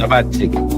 a bad thing.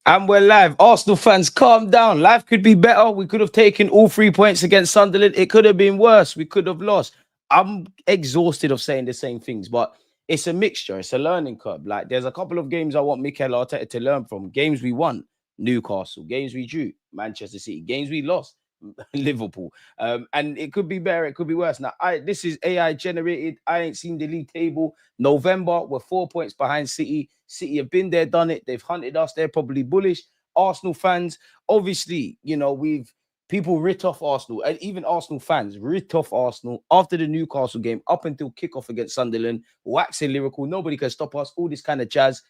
And we're live. Arsenal fans, calm down. Life could be better. We could have taken all 3 points against Sunderland. It could have been worse. We could have lost. I'm exhausted of saying the same things, but it's a mixture. It's a learning curve. Like, there's a couple of games I want Mikel Arteta to learn from. Games we won, Newcastle. Games we drew, Manchester City. Games we lost, Liverpool. And it could be better. It could be worse. Now, this is AI generated. I ain't seen the league table. November, we're 4 points behind City. City have been there, done it. They've hunted us. They're probably bullish. Arsenal fans, obviously, people writ off Arsenal, and even Arsenal fans writ off Arsenal after the Newcastle game up until kickoff against Sunderland, waxing lyrical. Nobody can stop us. All this kind of jazz.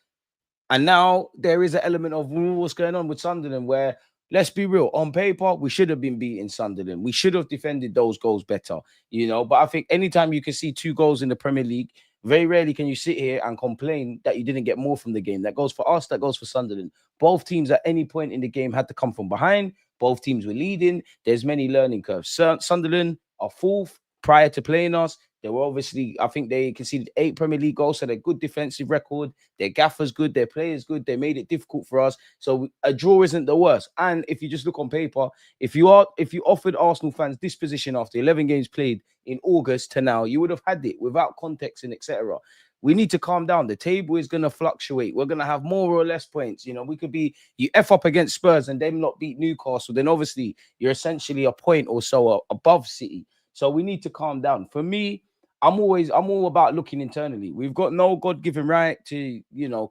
And now there is an element of what's going on with Sunderland where, let's be real, on paper, we should have been beating Sunderland. We should have defended those goals better, But I think anytime you can see 2 goals in the Premier League, very rarely can you sit here and complain that you didn't get more from the game. That goes for us, that goes for Sunderland. Both teams at any point in the game had to come from behind. Both teams were leading. There's many learning curves. Sunderland are 4th prior to playing us. They were obviously, I think they conceded 8 Premier League goals, so they're good defensive record. Their gaffer's good, their players good. They made it difficult for us. So a draw isn't the worst. And if you just look on paper, if you offered Arsenal fans this position after 11 games played in August to now, you would have had it without context and etc. We need to calm down. The table is going to fluctuate. We're going to have more or less points. We could be, you F up against Spurs and them not beat Newcastle, then obviously you're essentially a point or so above City. So we need to calm down. For me, I'm all about looking internally. We've got no God-given right to,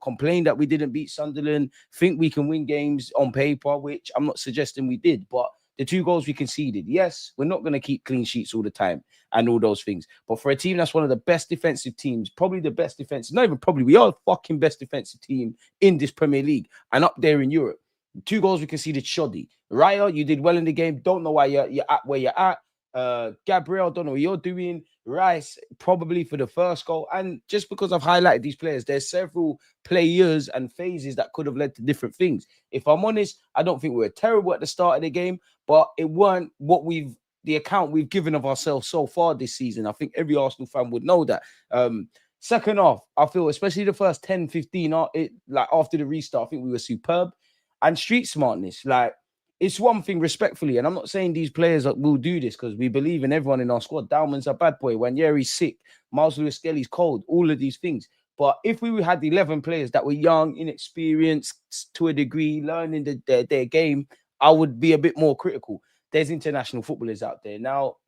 complain that we didn't beat Sunderland, think we can win games on paper, which I'm not suggesting we did, but the 2 goals we conceded, yes, we're not going to keep clean sheets all the time and all those things. But for a team that's one of the best defensive teams, probably the best defensive, not even probably, we are the fucking best defensive team in this Premier League and up there in Europe. 2 goals we conceded shoddy. Raya, you did well in the game. Don't know why you're at where you're at. Gabriel, don't know what you're doing. Rice, probably for the first goal. And just because I've highlighted these players, there's several players and phases that could have led to different things. If I'm honest, I don't think we were terrible at the start of the game, but it weren't the account we've given of ourselves so far this season. I think every Arsenal fan would know that. Second half, I feel, especially the first 10, 15, after the restart, I think we were superb. And street smartness, it's one thing, respectfully, and I'm not saying these players will do this because we believe in everyone in our squad. Dalman's a bad boy. Wanyeri's sick. Miles Lewis-Skelly's cold. All of these things. But if we had 11 players that were young, inexperienced to a degree, learning their game, I would be a bit more critical. There's international footballers out there. Now,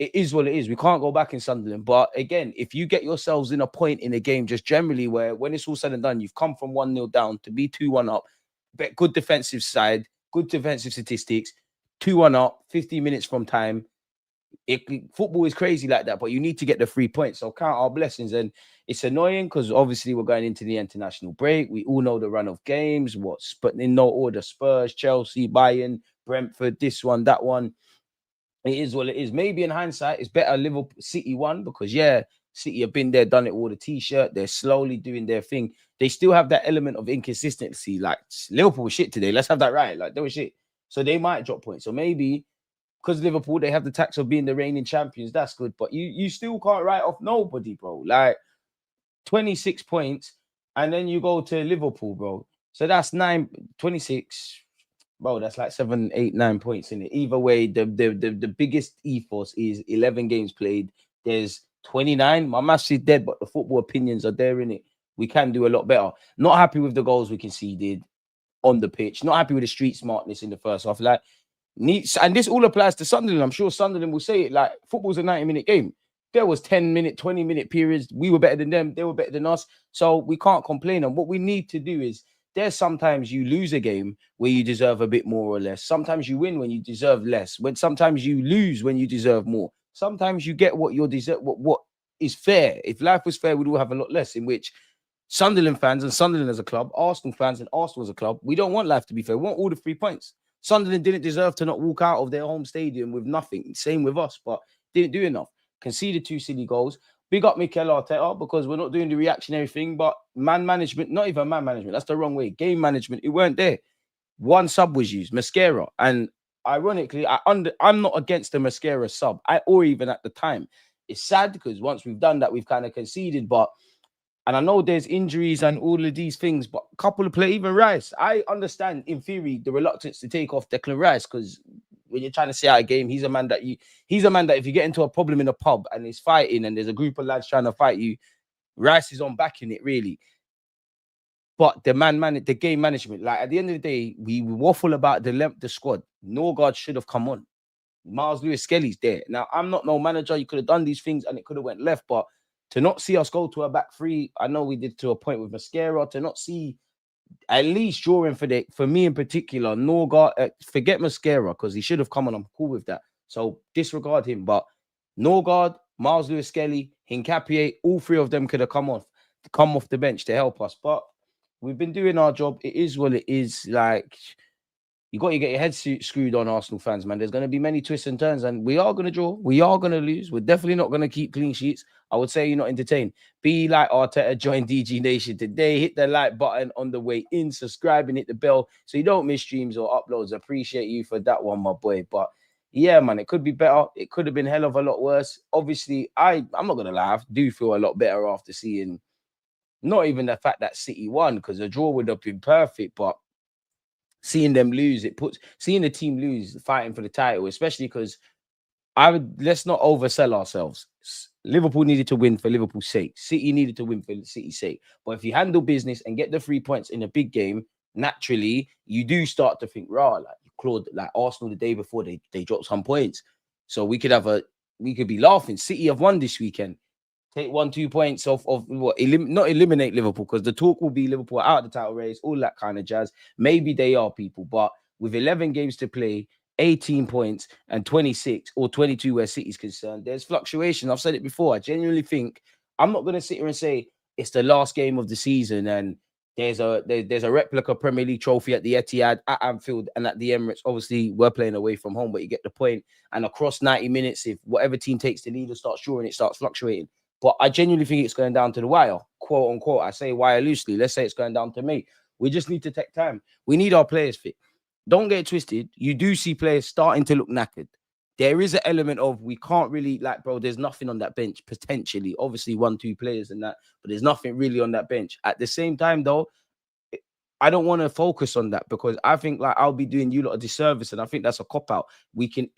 it is what it is. We can't go back in Sunderland. But again, if you get yourselves in a point in a game, just generally where when it's all said and done, you've come from 1-0 down to be 2-1 up, good defensive side, good defensive statistics, 2-1 up, 15 minutes from time. Football is crazy like that, but you need to get the 3 points. So count our blessings. And it's annoying because obviously we're going into the international break. We all know the run of games, but in no order: Spurs, Chelsea, Bayern, Brentford, this one, that one. It is what it is. Maybe in hindsight, it's better Liverpool City won because, City have been there, done it, wore the T-shirt. They're slowly doing their thing. They still have that element of inconsistency. Like, Liverpool was shit today. Let's have that right. Like, they were shit. So they might drop points. So maybe because Liverpool, they have the tax of being the reigning champions. That's good. But you still can't write off nobody, bro. Like, 26 points. And then you go to Liverpool, bro. So that's 26. Bro, that's like 7, 8, 9 points in it. Either way, the biggest ethos is 11 games played. There's 29. My maths is dead, but the football opinions are there in it. We can do a lot better. Not happy with the goals we conceded. on the pitch. Not happy with the street smartness in the first half. Like, needs, and this all applies to Sunderland. I'm sure Sunderland will say it. Like, football's a 90-minute game. There was 10-minute, 20-minute periods. We were better than them. They were better than us. So we can't complain. And what we need to do is, there's sometimes you lose a game where you deserve a bit more or less. Sometimes you win when you deserve less. When sometimes you lose when you deserve more. Sometimes you get what you deserve, what is fair. If life was fair, we'd all have a lot less. In which Sunderland fans and Sunderland as a club, Arsenal fans and Arsenal as a club, we don't want life to be fair. We want all the 3 points. Sunderland didn't deserve to not walk out of their home stadium with nothing. Same with us, but didn't do enough. Conceded 2 silly goals. Big up Mikel Arteta, because we're not doing the reactionary thing, but man management, not even man management, that's the wrong way. Game management, it weren't there. 1 sub was used, Mascara. And ironically, I'm not against the Mascara sub, or even at the time. It's sad because once we've done that, we've kind of conceded, and I know there's injuries and all of these things, but a couple of players, even Rice, I understand in theory the reluctance to take off Declan Rice, because when you're trying to see out a game, he's a man that if you get into a problem in a pub and he's fighting and there's a group of lads trying to fight you, Rice is on backing it really. But the game management, like at the end of the day, we waffle about the squad. Norgard should have come on. Miles Lewis Skelly's there. Now, I'm not no manager. You could have done these things and it could have went left, but to not see us go to a back 3, I know we did to a point with Mascara, to not see at least drawing for me in particular, Norgard, forget Mascara because he should have come on. I'm cool with that. So disregard him. But Norgard, Miles Lewis Skelly, Hincapié, all 3 of them could have come off the bench to help us. But we've been doing our job. It is what it is. Like, you got to get your head screwed on, Arsenal fans, man. There's going to be many twists and turns, and we are going to draw. We are going to lose. We're definitely not going to keep clean sheets. I would say you're not entertained. Be like Arteta, join DG Nation today. Hit the like button on the way in, subscribe and hit the bell so you don't miss streams or uploads. Appreciate you for that one, my boy. But yeah, man, it could be better. It could have been a hell of a lot worse. Obviously, I'm not going to lie. I do feel a lot better after seeing not even the fact that City won, because a draw would have been perfect, but seeing them lose, seeing the team lose, fighting for the title, especially because let's not oversell ourselves. Liverpool needed to win for Liverpool's sake. City needed to win for City's sake. But if you handle business and get the 3 points in a big game, naturally, you do start to think, like Claude, like Arsenal the day before, they dropped some points. So we could be laughing. City have won this weekend. Take 1-2 points off of what? Not eliminate Liverpool, because the talk will be Liverpool out of the title race, all that kind of jazz. Maybe they are, people, but with 11 games to play, 18 points and 26 or 22 where City's concerned, there's fluctuation. I've said it before. I genuinely think I'm not going to sit here and say it's the last game of the season and there's a replica Premier League trophy at the Etihad, at Anfield, and at the Emirates. Obviously, we're playing away from home, but you get the point. And across 90 minutes, if whatever team takes the lead or starts drawing, it starts fluctuating. But I genuinely think it's going down to the wire, quote unquote. I say wire loosely. Let's say it's going down to me. We just need to take time. We need our players fit. Don't get it twisted. You do see players starting to look knackered. There is an element of we can't really, like, bro, there's nothing on that bench, potentially. Obviously, 1-2 players and that, but there's nothing really on that bench. At the same time, though, I don't want to focus on that, because I think like I'll be doing you lot a disservice, and I think that's a cop-out. We can,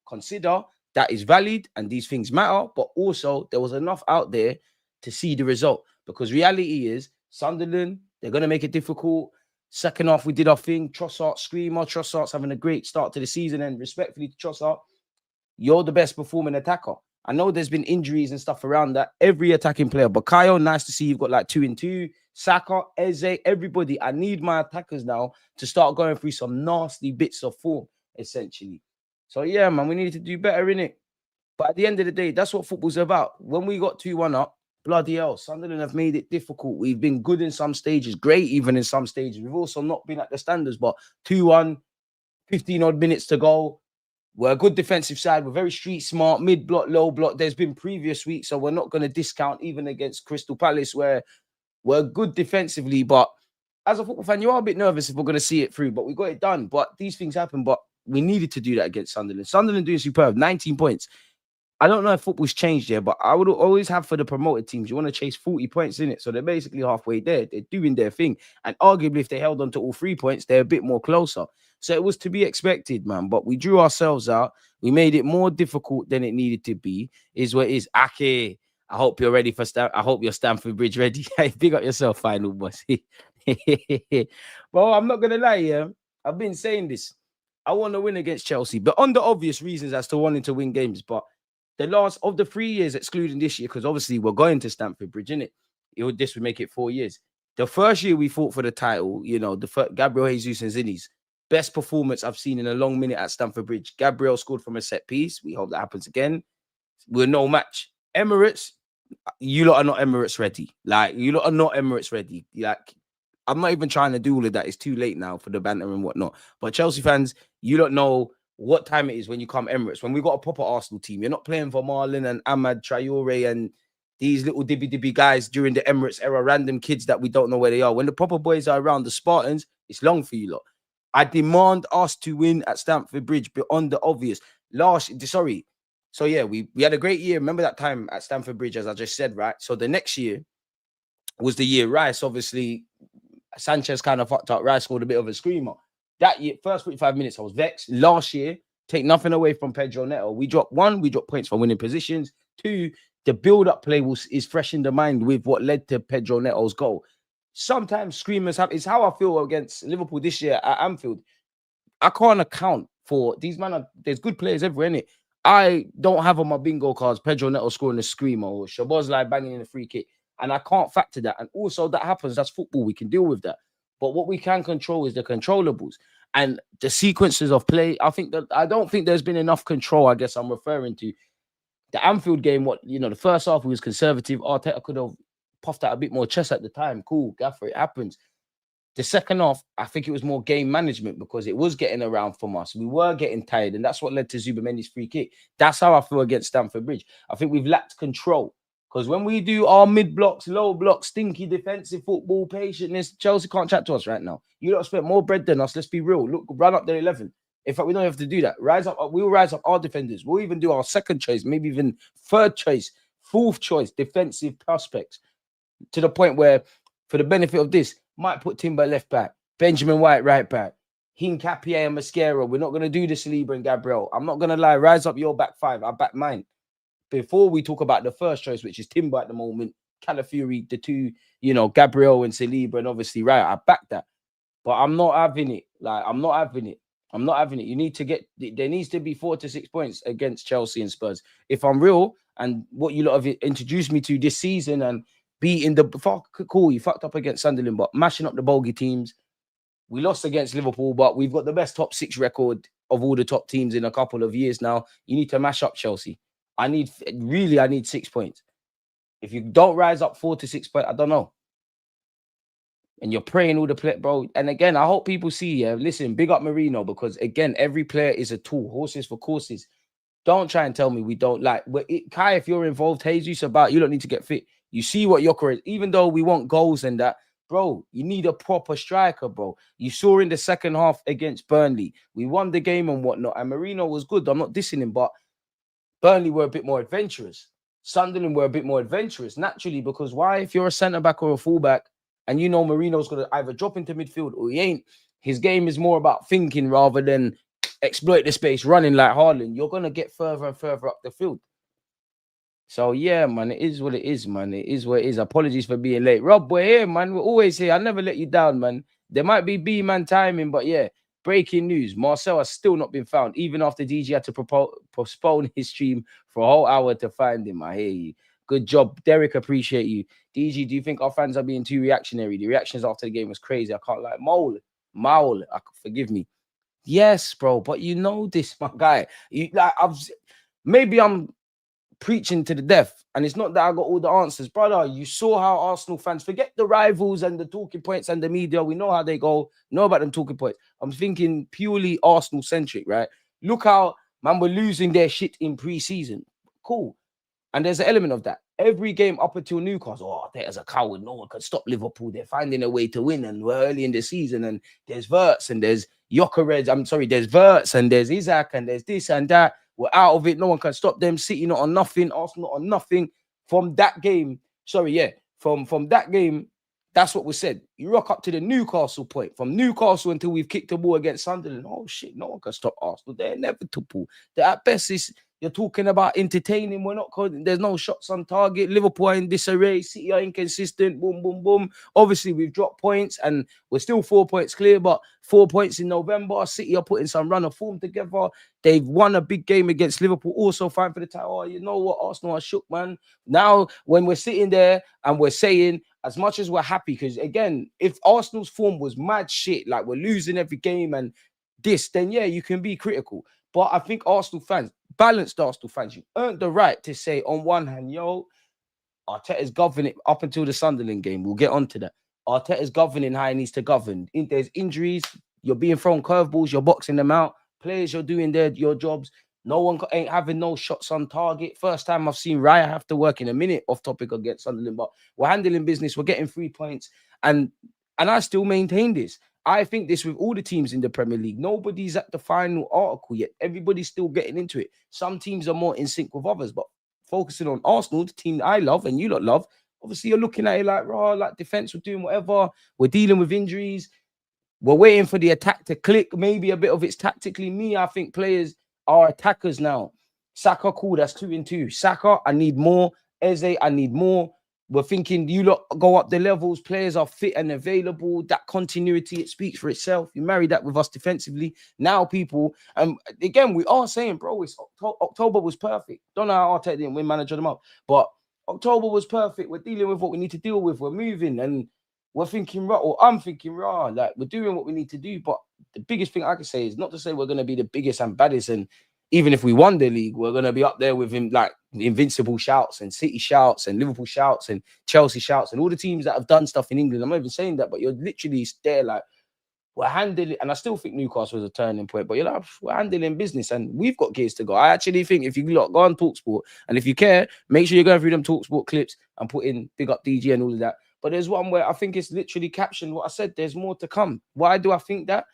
consider that is valid and these things matter, but also there was enough out there to see the result, because reality is Sunderland, they're going to make it difficult. Second half, we did our thing. Trossard, screamer. Trossard's having a great start to the season, and respectfully to Trossard, you're the best performing attacker. I know there's been injuries and stuff around that. Every attacking player, Bukayo, nice to see you've got like 2 and 2. Saka, Eze, everybody. I need my attackers now to start going through some nasty bits of form, essentially. So yeah, man, we need to do better in it. But at the end of the day, that's what football's about. When we got 2-1 up, bloody hell, Sunderland have made it difficult. We've been good in some stages, great even in some stages. We've also not been at the standards, but 2-1, 15 odd minutes to go. We're a good defensive side. We're very street smart, mid block, low block. There's been previous weeks, so we're not going to discount even against Crystal Palace, where we're good defensively. But as a football fan, you are a bit nervous if we're going to see it through, but we got it done. But these things happen, but we needed to do that against Sunderland. Sunderland doing superb, 19 points. I don't know if football's changed here, but I would always have for the promoted teams, you want to chase 40 points in it. So they're basically halfway there. They're doing their thing. And arguably, if they held on to all 3 points, they're a bit more closer. So it was to be expected, man. But we drew ourselves out. We made it more difficult than it needed to be, is what it is. Ake, I hope you're ready for I hope you're Stamford Bridge ready. Big up yourself, final boss. Bro, I'm not gonna lie, yeah. I've been saying this. I want to win against Chelsea, but on the obvious reasons as to wanting to win games. But the last of the 3 years, excluding this year, because obviously we're going to Stamford Bridge, innit? This would make it 4 years. The first year we fought for the title, Gabriel Jesus and Zinni's best performance I've seen in a long minute at Stamford Bridge. Gabriel scored from a set piece. We hope that happens again. We're no match. Emirates, you lot are not Emirates ready. Like, you lot are not Emirates ready. Like, I'm not even trying to do all of that. It's too late now for the banter and whatnot. But Chelsea fans, you don't know what time it is when you come Emirates. When we got a proper Arsenal team, you're not playing for Marlon and Ahmad Traore and these little dibby guys during the Emirates era, random kids that we don't know where they are. When the proper boys are around, the Spartans, it's long for you lot. I demand us to win at Stamford Bridge beyond the obvious. So yeah, we had a great year. Remember that time at Stamford Bridge, as I just said, right? So the next year was the year Rice, obviously, Sanchez kind of fucked up. Rice scored a bit of a screamer. That year, first 45 minutes, I was vexed. Last year, take nothing away from Pedro Neto. We dropped points for winning positions. 2, the build-up play is fresh in the mind with what led to Pedro Neto's goal. Sometimes screamers have. It's how I feel against Liverpool this year at Anfield. I can't account for these there's good players everywhere, innit? I don't have on my bingo cards Pedro Neto scoring a screamer or Szoboszlai banging in a free kick. And I can't factor that. And also that happens. That's football. We can deal with that. But what we can control is the controllables and the sequences of play. I don't think there's been enough control, I guess I'm referring to. The Anfield game, the first half was conservative. Arteta could have puffed out a bit more chest at the time. Cool, Gaffer, it happens. The second half, I think it was more game management because it was getting around from us. We were getting tired, and that's what led to Zubamendi's free kick. That's how I feel against Stamford Bridge. I think we've lacked control because when we do our mid blocks, low blocks, stinky defensive football, patience, Chelsea can't chat to us right now. You don't spend more bread than us. Let's be real. Look, run up their 11. In fact, we don't have to do that. We'll rise up our defenders. We'll even do our second choice, maybe even third choice, fourth choice defensive prospects to the point where, for the benefit of this, might put Timber left back, Benjamin White right back, Hincapié and Mascara. We're not going to do this, Saliba and Gabriel. I'm not going to lie. Rise up your back 5. I back mine. Before we talk about the first choice, which is Timber at the moment, Calafiori, the 2, Gabriel and Saliba, and obviously Right. I back that. But I'm not having it. I'm not having it. You need to there needs to be 4 to 6 points against Chelsea and Spurs. If I'm real, and what you lot have introduced me to this season and beating cool, you fucked up against Sunderland, but mashing up the bogey teams. We lost against Liverpool, but we've got the best top 6 record of all the top teams in a couple of years now. You need to mash up Chelsea. I need 6 points. If you don't rise up 4 to 6 points, I don't know. And you're praying all the play, bro. And again, I hope people see, listen, big up Marino, because again, every player is a tool. Horses for courses. Don't try and tell me we don't like. Kai, if you're involved, Jesus about, you don't need to get fit. You see what Yoker is. Even though we want goals and that, bro, you need a proper striker, bro. You saw in the second half against Burnley. We won the game and whatnot. And Marino was good. I'm not dissing him, but Burnley were a bit more adventurous. Sunderland were a bit more adventurous, naturally, because why? If you're a centre-back or a full-back, and you know Marino's going to either drop into midfield or he ain't, his game is more about thinking rather than exploit the space, running like Haaland. You're going to get further and further up the field. So, yeah, man, it is what it is, man. It is what it is. Apologies for being late. Rob, we're here, man. We're always here. I never let you down, man. There might be B-man timing, but yeah. Breaking news. Marcel has still not been found, even after DG had to postpone his stream for a whole hour to find him. I hear you. Good job, Derek. Appreciate you. DG, do you think our fans are being too reactionary? The reactions after the game was crazy. I can't like Maul. Forgive me. Yes, bro, but you know this, my guy. Maybe I'm preaching to the deaf, and it's not that I got all the answers, brother. You saw how Arsenal fans, forget the rivals and the talking points and the media. We know how they go. Know about them talking points. I'm thinking purely Arsenal centric, right? Look how man were losing their shit in pre-season. Cool. And there's an element of that. Every game up until Newcastle, there's a coward. No one can stop Liverpool. They're finding a way to win. And we're early in the season. And there's Wirtz and there's there's Wirtz and there's Isaac and there's this and that. We're out of it. No one can stop them. City not on nothing. Arsenal not on nothing. From that game, from that game, that's what was said. You rock up to the Newcastle point. From Newcastle until we've kicked the ball against Sunderland. Oh, shit. No one can stop Arsenal. They're inevitable. They're at best You're talking about entertaining. There's no shots on target. Liverpool are in disarray. City are inconsistent. Boom, boom, boom. Obviously, we've dropped points and we're still 4 points clear, but 4 points in November. City are putting some run of form together. They've won a big game against Liverpool, also fighting for the title. Oh, you know what? Arsenal are shook, man. Now, when we're sitting there and we're saying, as much as we're happy, because again, if Arsenal's form was mad shit, like we're losing every game and this, then yeah, you can be critical. But I think Arsenal fans, balanced Arsenal fans, you earned the right to say, on one hand, yo, Arteta's governing up until the Sunderland game. We'll get on to that. Arteta's governing how he needs to govern. There's injuries, you're being thrown curveballs, you're boxing them out. Players, you're doing your jobs. No one ain't having no shots on target. First time I've seen Raya have to work in a minute off topic against Sunderland, but we're handling business. We're getting 3 points. And I still maintain this. I think this with all the teams in the Premier League. Nobody's at the final article yet. Everybody's still getting into it. Some teams are more in sync with others, but focusing on Arsenal, the team that I love and you lot love, obviously you're looking at it like, raw, like defense, we're doing whatever. We're dealing with injuries. We're waiting for the attack to click. Maybe a bit of it's tactically. I think players are attackers now. Saka, cool, that's 2-2. Saka, I need more. Eze, I need more. We're thinking you lot go up the levels. Players are fit and available. That continuity, it speaks for itself. You marry that with us defensively. Now people, again, we are saying, bro, it's October was perfect. Don't know how Arteta didn't win manager of the month, but October was perfect. We're dealing with what we need to deal with. We're moving and we're thinking, right, or I'm thinking, right, like we're doing what we need to do. But the biggest thing I can say is not to say we're going to be the biggest and baddest, and even if we won the league, we're going to be up there with him, like invincible shouts and City shouts and Liverpool shouts and Chelsea shouts and all the teams that have done stuff in England. I'm not even saying that, but you're literally there like, we're handling, and I still think Newcastle was a turning point, but you're like, we're handling business and we've got gears to go. I actually think if you go on TalkSport, and if you care, make sure you're going through them TalkSport clips and put in big up DG and all of that. But there's one where I think it's literally captioned what I said. There's more to come. Why do I think that?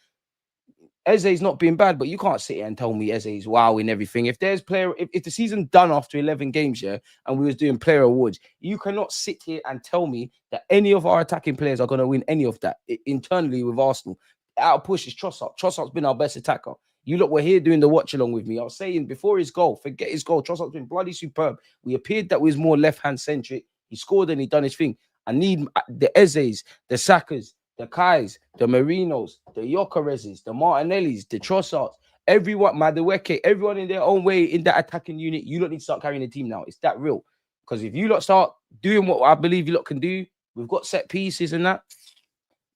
Eze's not being bad, but you can't sit here and tell me Eze's wowing everything. If there's if the season's done after 11 games, yeah, and we was doing player awards, you cannot sit here and tell me that any of our attacking players are going to win any of that internally with Arsenal. Out push is Trossard. Trossard's been our best attacker. You look, we're here doing the watch along with me. I was saying before his goal, forget his goal. Trossard's been bloody superb. We appeared that we was more left-hand centric. He scored and he done his thing. I need the Eze's, the Sakas, the Kais, the Marinos, the Yokerezes, the Martinellis, the Trossards, everyone, Madueke, everyone in their own way in that attacking unit. You lot need to start carrying the team now. It's that real. Because if you lot start doing what I believe you lot can do, we've got set pieces and that.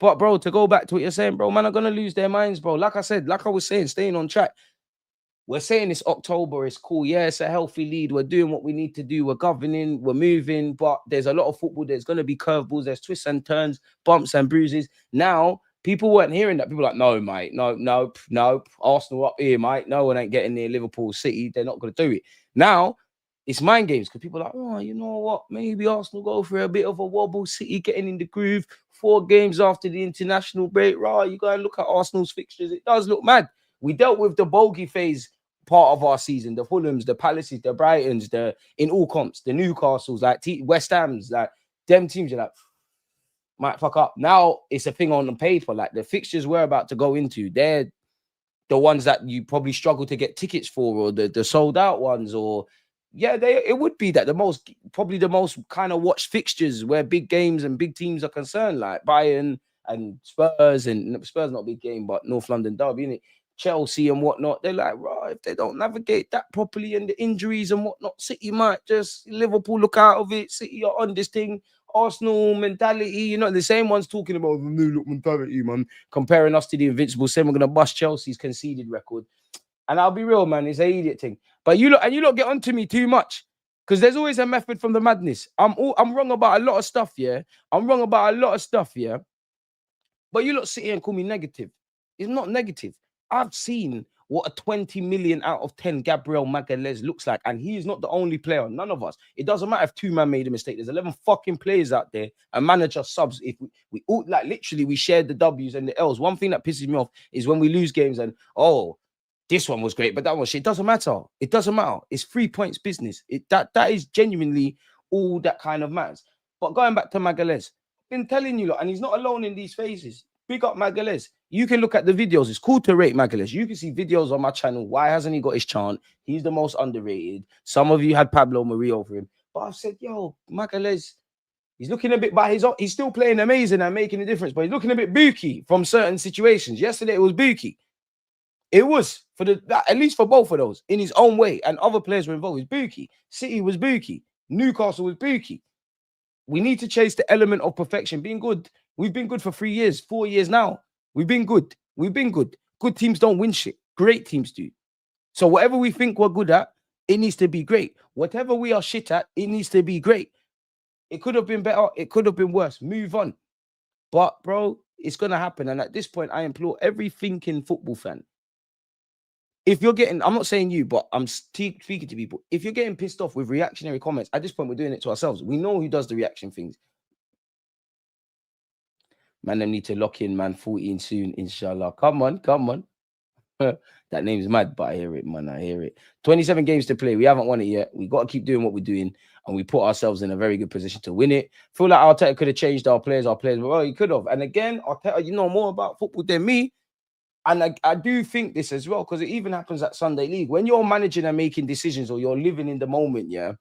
But, bro, to go back to what you're saying, bro, man are going to lose their minds, bro. Like I said, like I was saying, staying on track. We're saying it's October, it's cool. Yeah, it's a healthy lead. We're doing what we need to do. We're governing, we're moving, but there's a lot of football. There's going to be curveballs, there's twists and turns, bumps and bruises. Now, people weren't hearing that. People are like, no, mate, no. Arsenal up here, mate. No one ain't getting near Liverpool City. They're not going to do it. Now, it's mind games because people are like, oh, you know what? Maybe Arsenal go for a bit of a wobble. City getting in the groove. 4 games after the international break. Right, you got to look at Arsenal's fixtures. It does look mad. We dealt with the bogey phase part of our season, the Fulhams, the Palaces, the Brightons, the in all comps, the Newcastles, like West Ham's, like them teams are like might fuck up. Now it's a thing on the paper, like the fixtures we're about to go into, they're the ones that you probably struggle to get tickets for, or the sold out ones, or yeah, it would be that probably the most kind of watched fixtures where big games and big teams are concerned, like Bayern and Spurs, and Spurs not a big game, but North London derby, innit? Chelsea and whatnot. They're like, right, if they don't navigate that properly and the injuries and whatnot, City might just Liverpool look out of it. City are on this thing. Arsenal mentality, you know, the same ones talking about the new look mentality, man, comparing us to the Invincible, saying we're gonna bust Chelsea's conceded record. And I'll be real, man, it's an idiot thing. But you lot get onto me too much. Because there's always a method from the madness. I'm wrong about a lot of stuff, yeah. But you lot sit here and call me negative. It's not negative. I've seen what a 20 million out of 10 Gabriel Magalhaes looks like. And he is not the only player. None of us. It doesn't matter if 2 man made a mistake. There's 11 fucking players out there. A manager subs. If we all, like, literally, we shared the W's and the L's. One thing that pisses me off is when we lose games and, oh, this one was great, but that one shit. It doesn't matter. It doesn't matter. It's 3 points business. That is genuinely all that kind of matters. But going back to Magalhaes, I've been telling you, lot, and he's not alone in these phases. Big up Magalhaes. You can look at the videos. It's cool to rate Magalhaes. You can see videos on my channel. Why hasn't he got his chant? He's the most underrated. Some of you had Pablo Marie over him. But I've said, yo, Magalhaes, he's looking a bit by his own. He's still playing amazing and making a difference, but he's looking a bit booky from certain situations. Yesterday it was booky. It was for at least for both of those in his own way, and other players were involved. It's booky. City was booky. Newcastle was booky. We need to chase the element of perfection. Being good. We've been good for 3 years, 4 years now. We've been good. We've been good. Good teams don't win shit. Great teams do. So whatever we think we're good at, it needs to be great. Whatever we are shit at, it needs to be great. It could have been better. It could have been worse. Move on. But, bro, it's going to happen. And at this point, I implore every thinking football fan, if you're getting, I'm not saying you, but I'm speaking to people. If you're getting pissed off with reactionary comments, at this point, we're doing it to ourselves. We know who does the reaction things. Man, them need to lock in, man. 14 soon, inshallah. Come on, come on. That name's mad, but I hear it, man. I hear it. 27 games to play. We haven't won it yet. We got to keep doing what we're doing, and we put ourselves in a very good position to win it. Feel like Arteta could have changed our players, but well, he could have. And again, Arteta, you know more about football than me. And I do think this as well, because it even happens at Sunday League. When you're managing and making decisions, or you're living in the moment, yeah,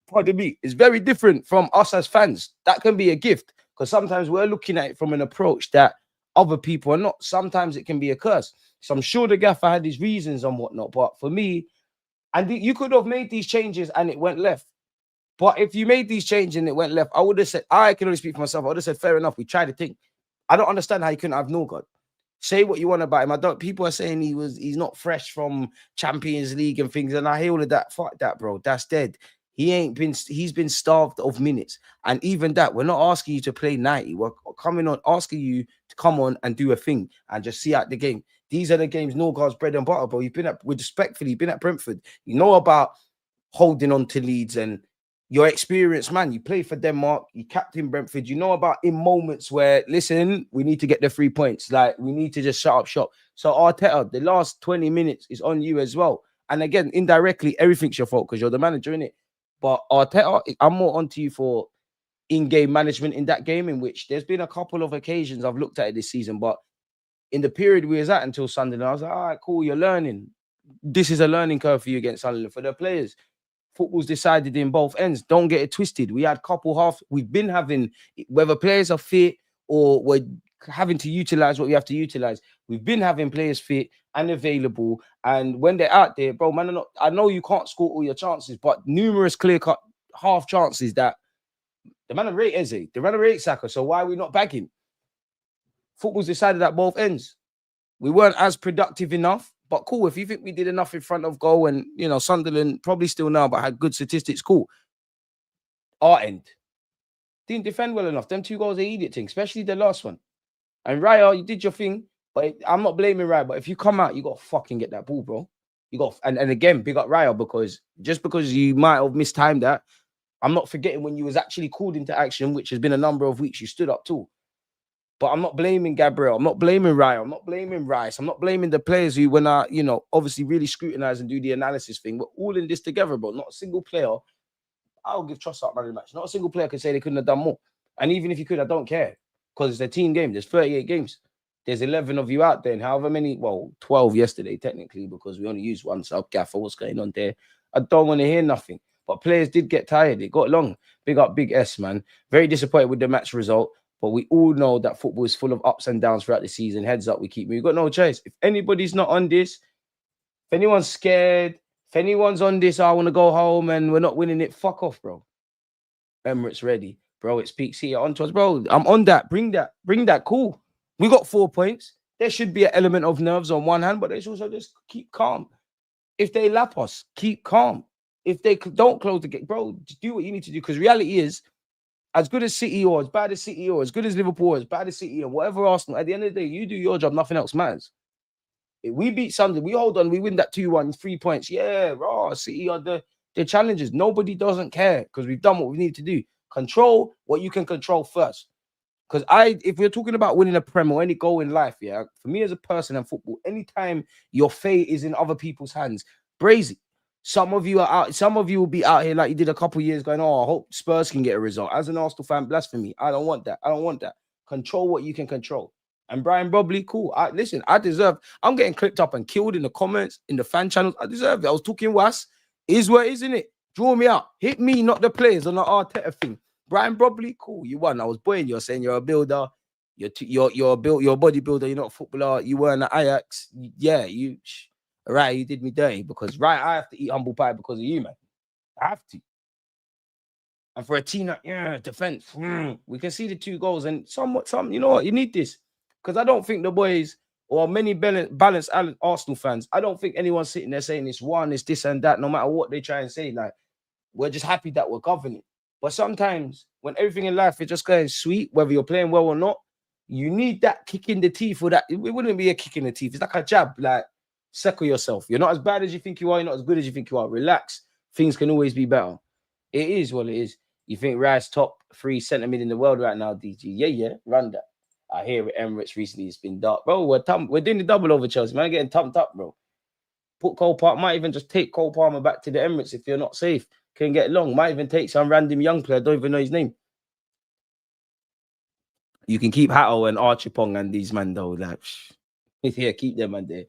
pardon me, it's very different from us as fans. That can be a gift, because sometimes we're looking at it from an approach that other people are not. Sometimes it can be a curse. So I'm sure the gaffer had his reasons and whatnot. But for me, and you could have made these changes and it went left. But if you made these changes and it went left, I would have said, I can only speak for myself. I would have said, fair enough. We tried to think. I don't understand how you couldn't have Norgard. Say what you want about him. I don't. People are saying he's not fresh from Champions League and things, and I hear all of that. Fuck that, bro. That's dead. He's been starved of minutes, and even that, we're not asking you to play 90. We're coming on, asking you to come on and do a thing and just see out the game. These are the games Norgard's bread and butter, bro. You've been at, with respectfully, you've been at Brentford. You know about holding on to leads and your experience, man. You play for Denmark, you captain Brentford. You know about in moments where, listen, we need to get the 3 points. Like, we need to just shut up shop. So, Arteta, the last 20 minutes is on you as well. And again, indirectly, everything's your fault because you're the manager, innit? But Arteta, I'm more onto you for in-game management in that game, in which there's been a couple of occasions I've looked at it this season, but in the period we was at until Sunderland, I was like, all right, cool, you're learning. This is a learning curve for you against Sunderland. For the players, football's decided in both ends. Don't get it twisted. We had couple half. We've been having, whether players are fit or we're having to utilize what we have to utilize. We've been having players fit and available. And when they're out there, bro, man, I know you can't score all your chances, but numerous clear-cut half chances that the man rate Eze, the man rate Saka. So why are we not bagging? Football's decided at both ends. We weren't as productive enough. But cool, if you think we did enough in front of goal and, you know, Sunderland probably still now, but had good statistics, cool. Our end. Didn't defend well enough. Them 2 goals, they idiot thing, especially the last one. And Raya, you did your thing, but I'm not blaming Raya. But if you come out, you got to fucking get that ball, bro. You got, and again, big up Raya, because just because you might have mistimed that, I'm not forgetting when you was actually called into action, which has been a number of weeks, you stood up too. But I'm not blaming Gabriel. I'm not blaming Ryan. I'm not blaming Rice. I'm not blaming the players who, when I, you know, obviously really scrutinize and do the analysis thing. We're all in this together, bro. Not a single player. I'll give trust up man of the match. Not a single player could say they couldn't have done more. And even if you could, I don't care. Because it's a team game. There's 38 games. There's 11 of you out there. And however many, well, 12 yesterday, technically, because we only used one sub. Gaffer, what's going on there? I don't want to hear nothing. But players did get tired. It got long. Big up, Big S, man. Very disappointed with the match result. But we all know that football is full of ups and downs throughout the season. Heads up, we keep moving. We've got no choice. If anybody's not on this, if anyone's scared, if anyone's on this, I want to go home and we're not winning it, fuck off, bro. Emirates ready. Bro, it's peak City on to us, bro. I'm on that. Bring that. Cool. We got 4 points. There should be an element of nerves on one hand, but there's also just keep calm. If they lap us, keep calm. If they don't close the gate, bro, just do what you need to do. Because reality is, as good as City or as bad as City or as good as Liverpool or as bad as City or whatever Arsenal, at the end of the day, you do your job, nothing else matters. If we beat Sunderland, we hold on, we win that 2-1, 3 points. Yeah, raw. City are the challenges. Nobody doesn't care because we've done what we need to do. Control what you can control first. Because if we're talking about winning a Prem or any goal in life, yeah, for me as a person in football, anytime your fate is in other people's hands, brazy. Some of you are out. Some of you will be out here like you did a couple of years going, oh, I hope Spurs can get a result. As an Arsenal fan, blasphemy. I don't want that. I don't want that. Control what you can control. And Brian Brobley, cool. Listen, I'm getting clipped up and killed in the comments, in the fan channels. I deserve it. I was talking was. Is what, isn't it? Draw me out. Hit me, not the players on the Arteta thing. Brian Brobley, cool. You won. I was boying. You're saying you're a builder. You're a bodybuilder. You're not a footballer. You weren't at Ajax. Yeah, right. You did me dirty because I have to eat humble pie because of you, man. I have to. And for a team that, defense, we can see the 2 goals and you know what? You need this because I don't think the boys or many balanced Arsenal fans, I don't think anyone's sitting there saying it's one, it's this and that, no matter what they try and say. Like, we're just happy that we're governing. But sometimes when everything in life is just going sweet, whether you're playing well or not, you need that kick in the teeth or that. It wouldn't be a kick in the teeth. It's like a jab, like, settle yourself. You're not as bad as you think you are. You're not as good as you think you are. Relax. Things can always be better. It is what it is. You think Rice top 3 centre mid in the world right now, DG? Yeah, run that. I hear with Emirates recently, it's been dark. Bro, we're doing the double over Chelsea, man. Getting thumped up, bro. Put Cole Palmer, might even just take Cole Palmer back to the Emirates if you're not safe. Can get long. Might even take some random young player. I don't even know his name. You can keep Hatto and Archipong and these man though. Like, yeah, keep them man there.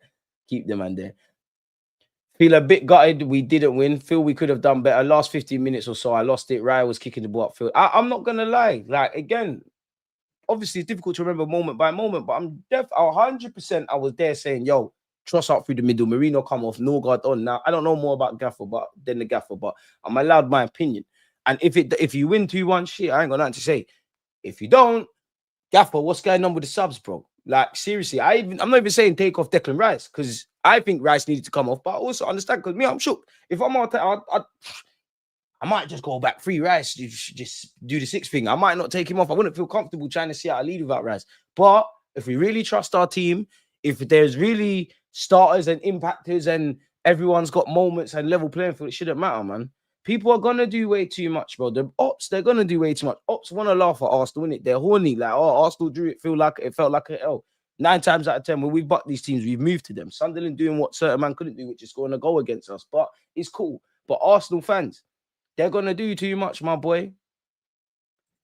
Keep them man there. Feel a bit gutted we didn't win. Feel we could have done better. Last 15 minutes or so, I lost it. Raya was kicking the ball upfield. I'm not going to lie. Like, again, obviously it's difficult to remember moment by moment, but I'm 100% I was there saying, yo, trust out through the middle. Marino come off, Norgard on. Now, I don't know more about Gaffer than the Gaffer, but I'm allowed my opinion. And if you win 2-1, shit, I ain't got nothing to say. If you don't, Gaffer, what's going on with the subs, bro? Like, seriously, I'm not even saying take off Declan Rice because I think Rice needed to come off, but I also understand because I'm shook. If I'm out, I might just go back free Rice, just do the 6 thing. I might not take him off. I wouldn't feel comfortable trying to see out a lead without Rice. But if we really trust our team, if there's really starters and impactors and everyone's got moments and level playing field, it shouldn't matter, man. People are gonna do way too much, bro. They're gonna do way too much. Ops want to laugh at Arsenal, innit? They're horny, like, oh, Arsenal drew it. It felt like a L. 9 times out of 10, when we've bucked these teams, we've moved to them. Sunderland doing what certain man couldn't do, which is scoring a goal against us. But it's cool. But Arsenal fans, they're gonna do too much, my boy.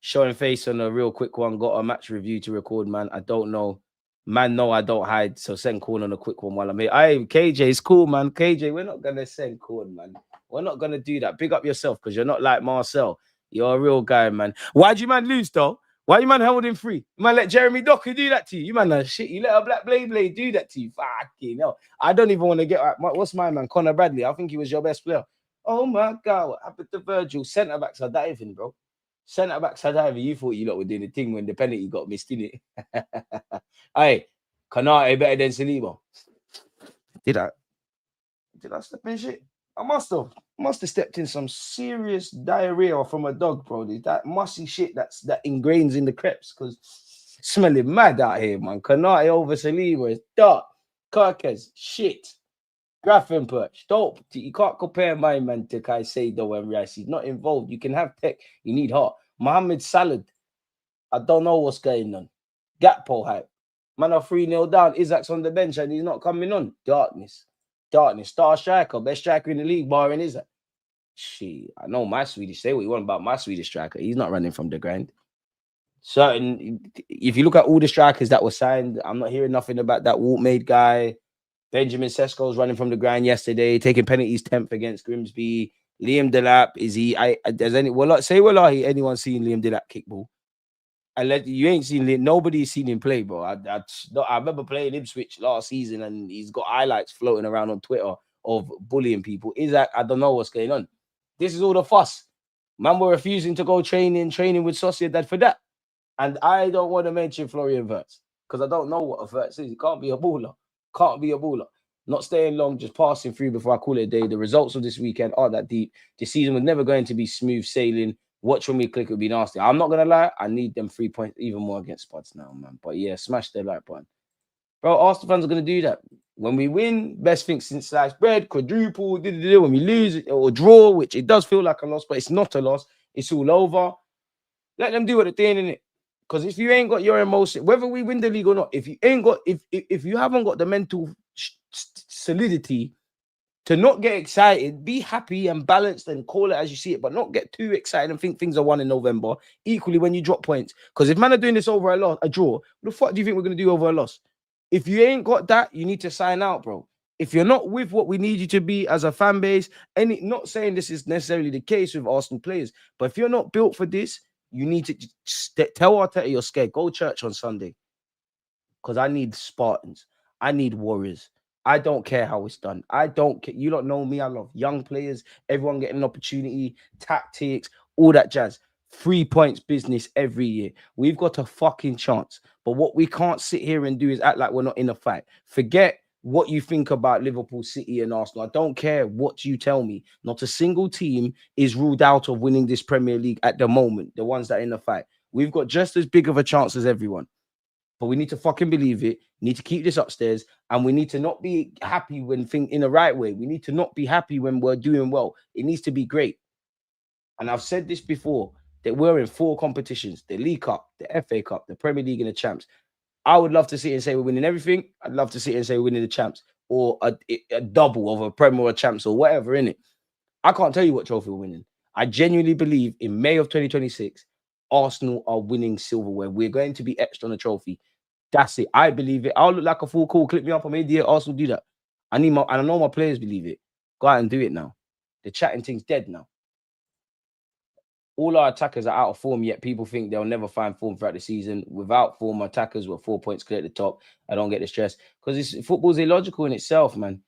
Showing face on a real quick one. Got a match review to record, man. I don't know. Man, no, I don't hide. So send corn on a quick one while I'm here. Hey, KJ, it's cool, man. KJ, we're not gonna send corn, man. We're not gonna do that. Big up yourself because you're not like Marcel. You're a real guy, man. Why'd you man lose though? Why you man holding free? You man let Jeremy Docker do that to you. You man shit. You let a Black Blade do that to you. Fucking hell. I don't even want to get what's my man? Connor Bradley. I think he was your best player. Oh my God, what happened to Virgil? Centre backs are diving, bro. Centre backs are diving. You thought you lot were doing the thing when the penalty got missed, innit? Hey, Kanate better than Saliba. Did I step in shit? I must have stepped in some serious diarrhea from a dog, bro. That musty shit that ingrains in the crepes because smelling mad out here, man. Kanate over Saliba is dark. Carcass, shit. Grafenperch, dope. You can't compare my man to Caicedo and Rice. He's not involved. You can have tech. You need heart. Mohamed Salah. I don't know what's going on. Gakpo hype. Man are 3-0 down. Isaac's on the bench and he's not coming on. Darkness. Star striker. Best striker in the league, barring Isaac. Shit. I know my Swedish. Say what you want about my Swedish striker. He's not running from the grind. If you look at all the strikers that were signed, I'm not hearing nothing about that Waltmade guy. Benjamin Sesko's running from the grind yesterday, taking penalties 10th against Grimsby. Liam Delap, is he? Anyone seen Liam Delap kickball? You ain't seen Liam. Nobody's seen him play, bro. I remember playing Ipswich last season, and he's got highlights floating around on Twitter of bullying people. I don't know what's going on. This is all the fuss. Man, we're refusing to go training with Sociedad for that. And I don't want to mention Florian Wirtz because I don't know what a Wirtz is. He can't be a baller. Not staying long, just passing through before I call it a day. The results of this weekend aren't that deep. The season was never going to be smooth sailing. Watch when we click, it'll be nasty. I'm not going to lie. I need them 3 points even more against Spuds now, man. But yeah, smash their like button. Bro, Arsenal fans are going to do that. When we win, best thing since sliced bread, quadruple, when we lose or draw, which it does feel like a loss, but it's not a loss. It's all over. Let them do what they're doing, innit? Because if you ain't got your emotion, whether we win the league or not, if you haven't got the mental solidity to not get excited, be happy and balanced and call it as you see it, but not get too excited and think things are won in November. Equally, when you drop points, because if man are doing this over a draw, what the fuck do you think we're gonna do over a loss? If you ain't got that, you need to sign out, bro. If you're not with what we need you to be as a fan base, not saying this is necessarily the case with Arsenal players, but if you're not built for this, you need to tell Arteta you're scared. Go church on Sunday. Because I need Spartans. I need warriors. I don't care how it's done. I don't care. You don't know me. I love young players, everyone getting an opportunity, tactics, all that jazz. 3 points business every year. We've got a fucking chance. But what we can't sit here and do is act like we're not in a fight. Forget what you think about Liverpool, City, and Arsenal. I don't care what you tell me. Not a single team is ruled out of winning this Premier League at the moment, the ones that are in the fight. We've got just as big of a chance as everyone. But we need to fucking believe it. We need to keep this upstairs, and we need to not be happy when think in the right way. We need to not be happy when we're doing well. It needs to be great. And I've said this before, that we're in 4 competitions: the League Cup, the FA Cup, the Premier League, and the Champs. I would love to sit and say we're winning everything. I'd love to sit and say we're winning the Champs, or a double of a Premier or a Champs or whatever in it. I can't tell you what trophy we're winning. I genuinely believe in May of 2026, Arsenal are winning silverware. We're going to be etched on a trophy. That's it. I believe it. I'll look like a fool. Cool. Clip me up. I'm idiot. Arsenal do that. I know my players believe it. Go out and do it now. The chatting thing's dead now. All our attackers are out of form, yet people think they'll never find form throughout the season. Without form, attackers were 4 points clear at the top. I don't get the stress because football's illogical in itself, man.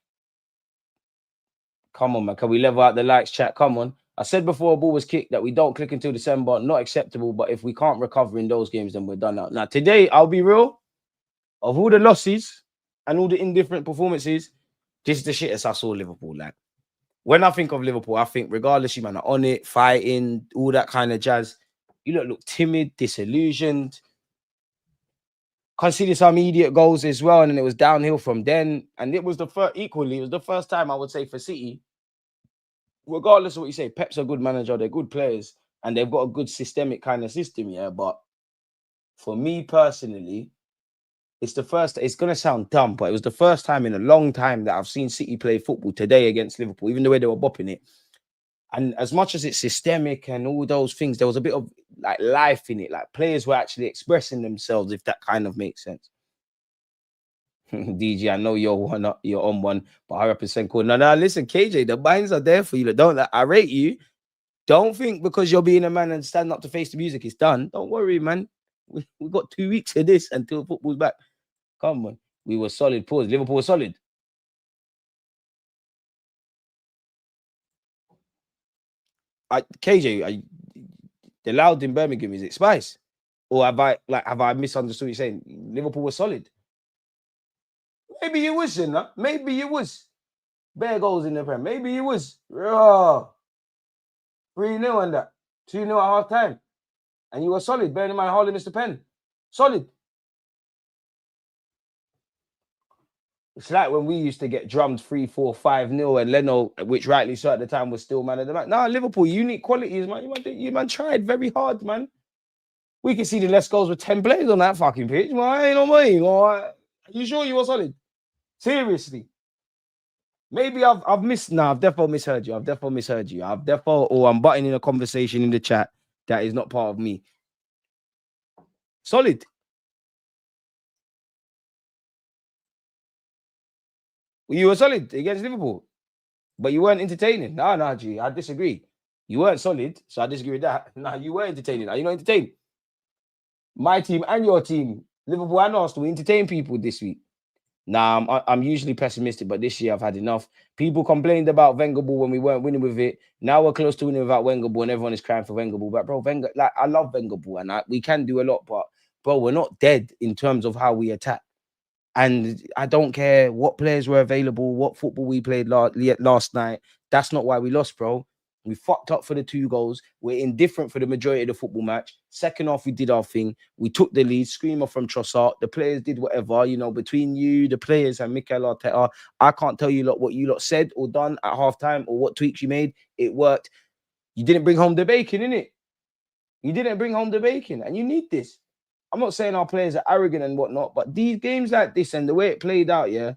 Come on, man. Can we level out the likes, chat? Come on. I said before a ball was kicked that we don't click until December. Not acceptable. But if we can't recover in those games, then we're done now. Now, today, I'll be real. Of all the losses and all the indifferent performances, this is the shittest I saw Liverpool. Like, when I think of Liverpool, I think regardless, you man are on it, fighting, all that kind of jazz. You look timid, disillusioned. Conceded some idiot goals as well, and then it was downhill from then. And it was the first time I would say for City, regardless of what you say, Pep's a good manager, they're good players, and they've got a good systemic kind of system, yeah. But for me personally, it's going to sound dumb, but it was the first time in a long time that I've seen City play football today against Liverpool, even the way they were bopping it. And as much as it's systemic and all those things, there was a bit of like life in it. Like players were actually expressing themselves, if that kind of makes sense. DG, I know you're on one, but 100% cool. No, listen, KJ, the minds are there for you. I rate you. Don't think because you're being a man and standing up to face the music, it's done. Don't worry, man. We've got 2 weeks of this until football's back. Come on. We were solid. Pause. Liverpool was solid. KJ, the loud in Birmingham, is it Spice? Or have I misunderstood what you're saying? Liverpool was solid. Maybe you was, you know? Maybe you was. Bare goals in the Prem. Maybe you was. 3-0 on that. 2-0 at half time. And you were solid. Bearing in mind, Harley Mr. Penn. Solid. It's like when we used to get drummed 3-4, 5-0, and Leno, which rightly so at the time, was still man of the match. Nah, Liverpool, unique qualities, man. You man tried very hard, man. We can see the less goals with 10 players on that fucking pitch. Why? You know what I mean? Are you sure you were solid? Seriously. Maybe I've missed. Nah, I've definitely misheard you. I'm butting in a conversation in the chat that is not part of me. Solid. You were solid against Liverpool, but you weren't entertaining. Nah, G, I disagree. You weren't solid, so I disagree with that. Nah, you were entertaining. Are you not entertained? My team and your team, Liverpool and Arsenal, entertain people this week. Nah, I'm usually pessimistic, but this year I've had enough. People complained about Wenger ball when we weren't winning with it. Now we're close to winning without Wenger ball, and everyone is crying for Wenger ball. But bro, Wenger, like I love Wenger ball, and we can do a lot, but bro, we're not dead in terms of how we attack. And I don't care what players were available, what football we played last night. That's not why we lost, bro. We fucked up for the 2 goals. We're indifferent for the majority of the football match. Second half, we did our thing. We took the lead, screamer from Trossard. The players did whatever, between you, the players, and Mikel Arteta. I can't tell you what you lot said or done at halftime or what tweaks you made. It worked. You didn't bring home the bacon, innit? You didn't bring home the bacon, and you need this. I'm not saying our players are arrogant and whatnot, but these games like this and the way it played out, yeah,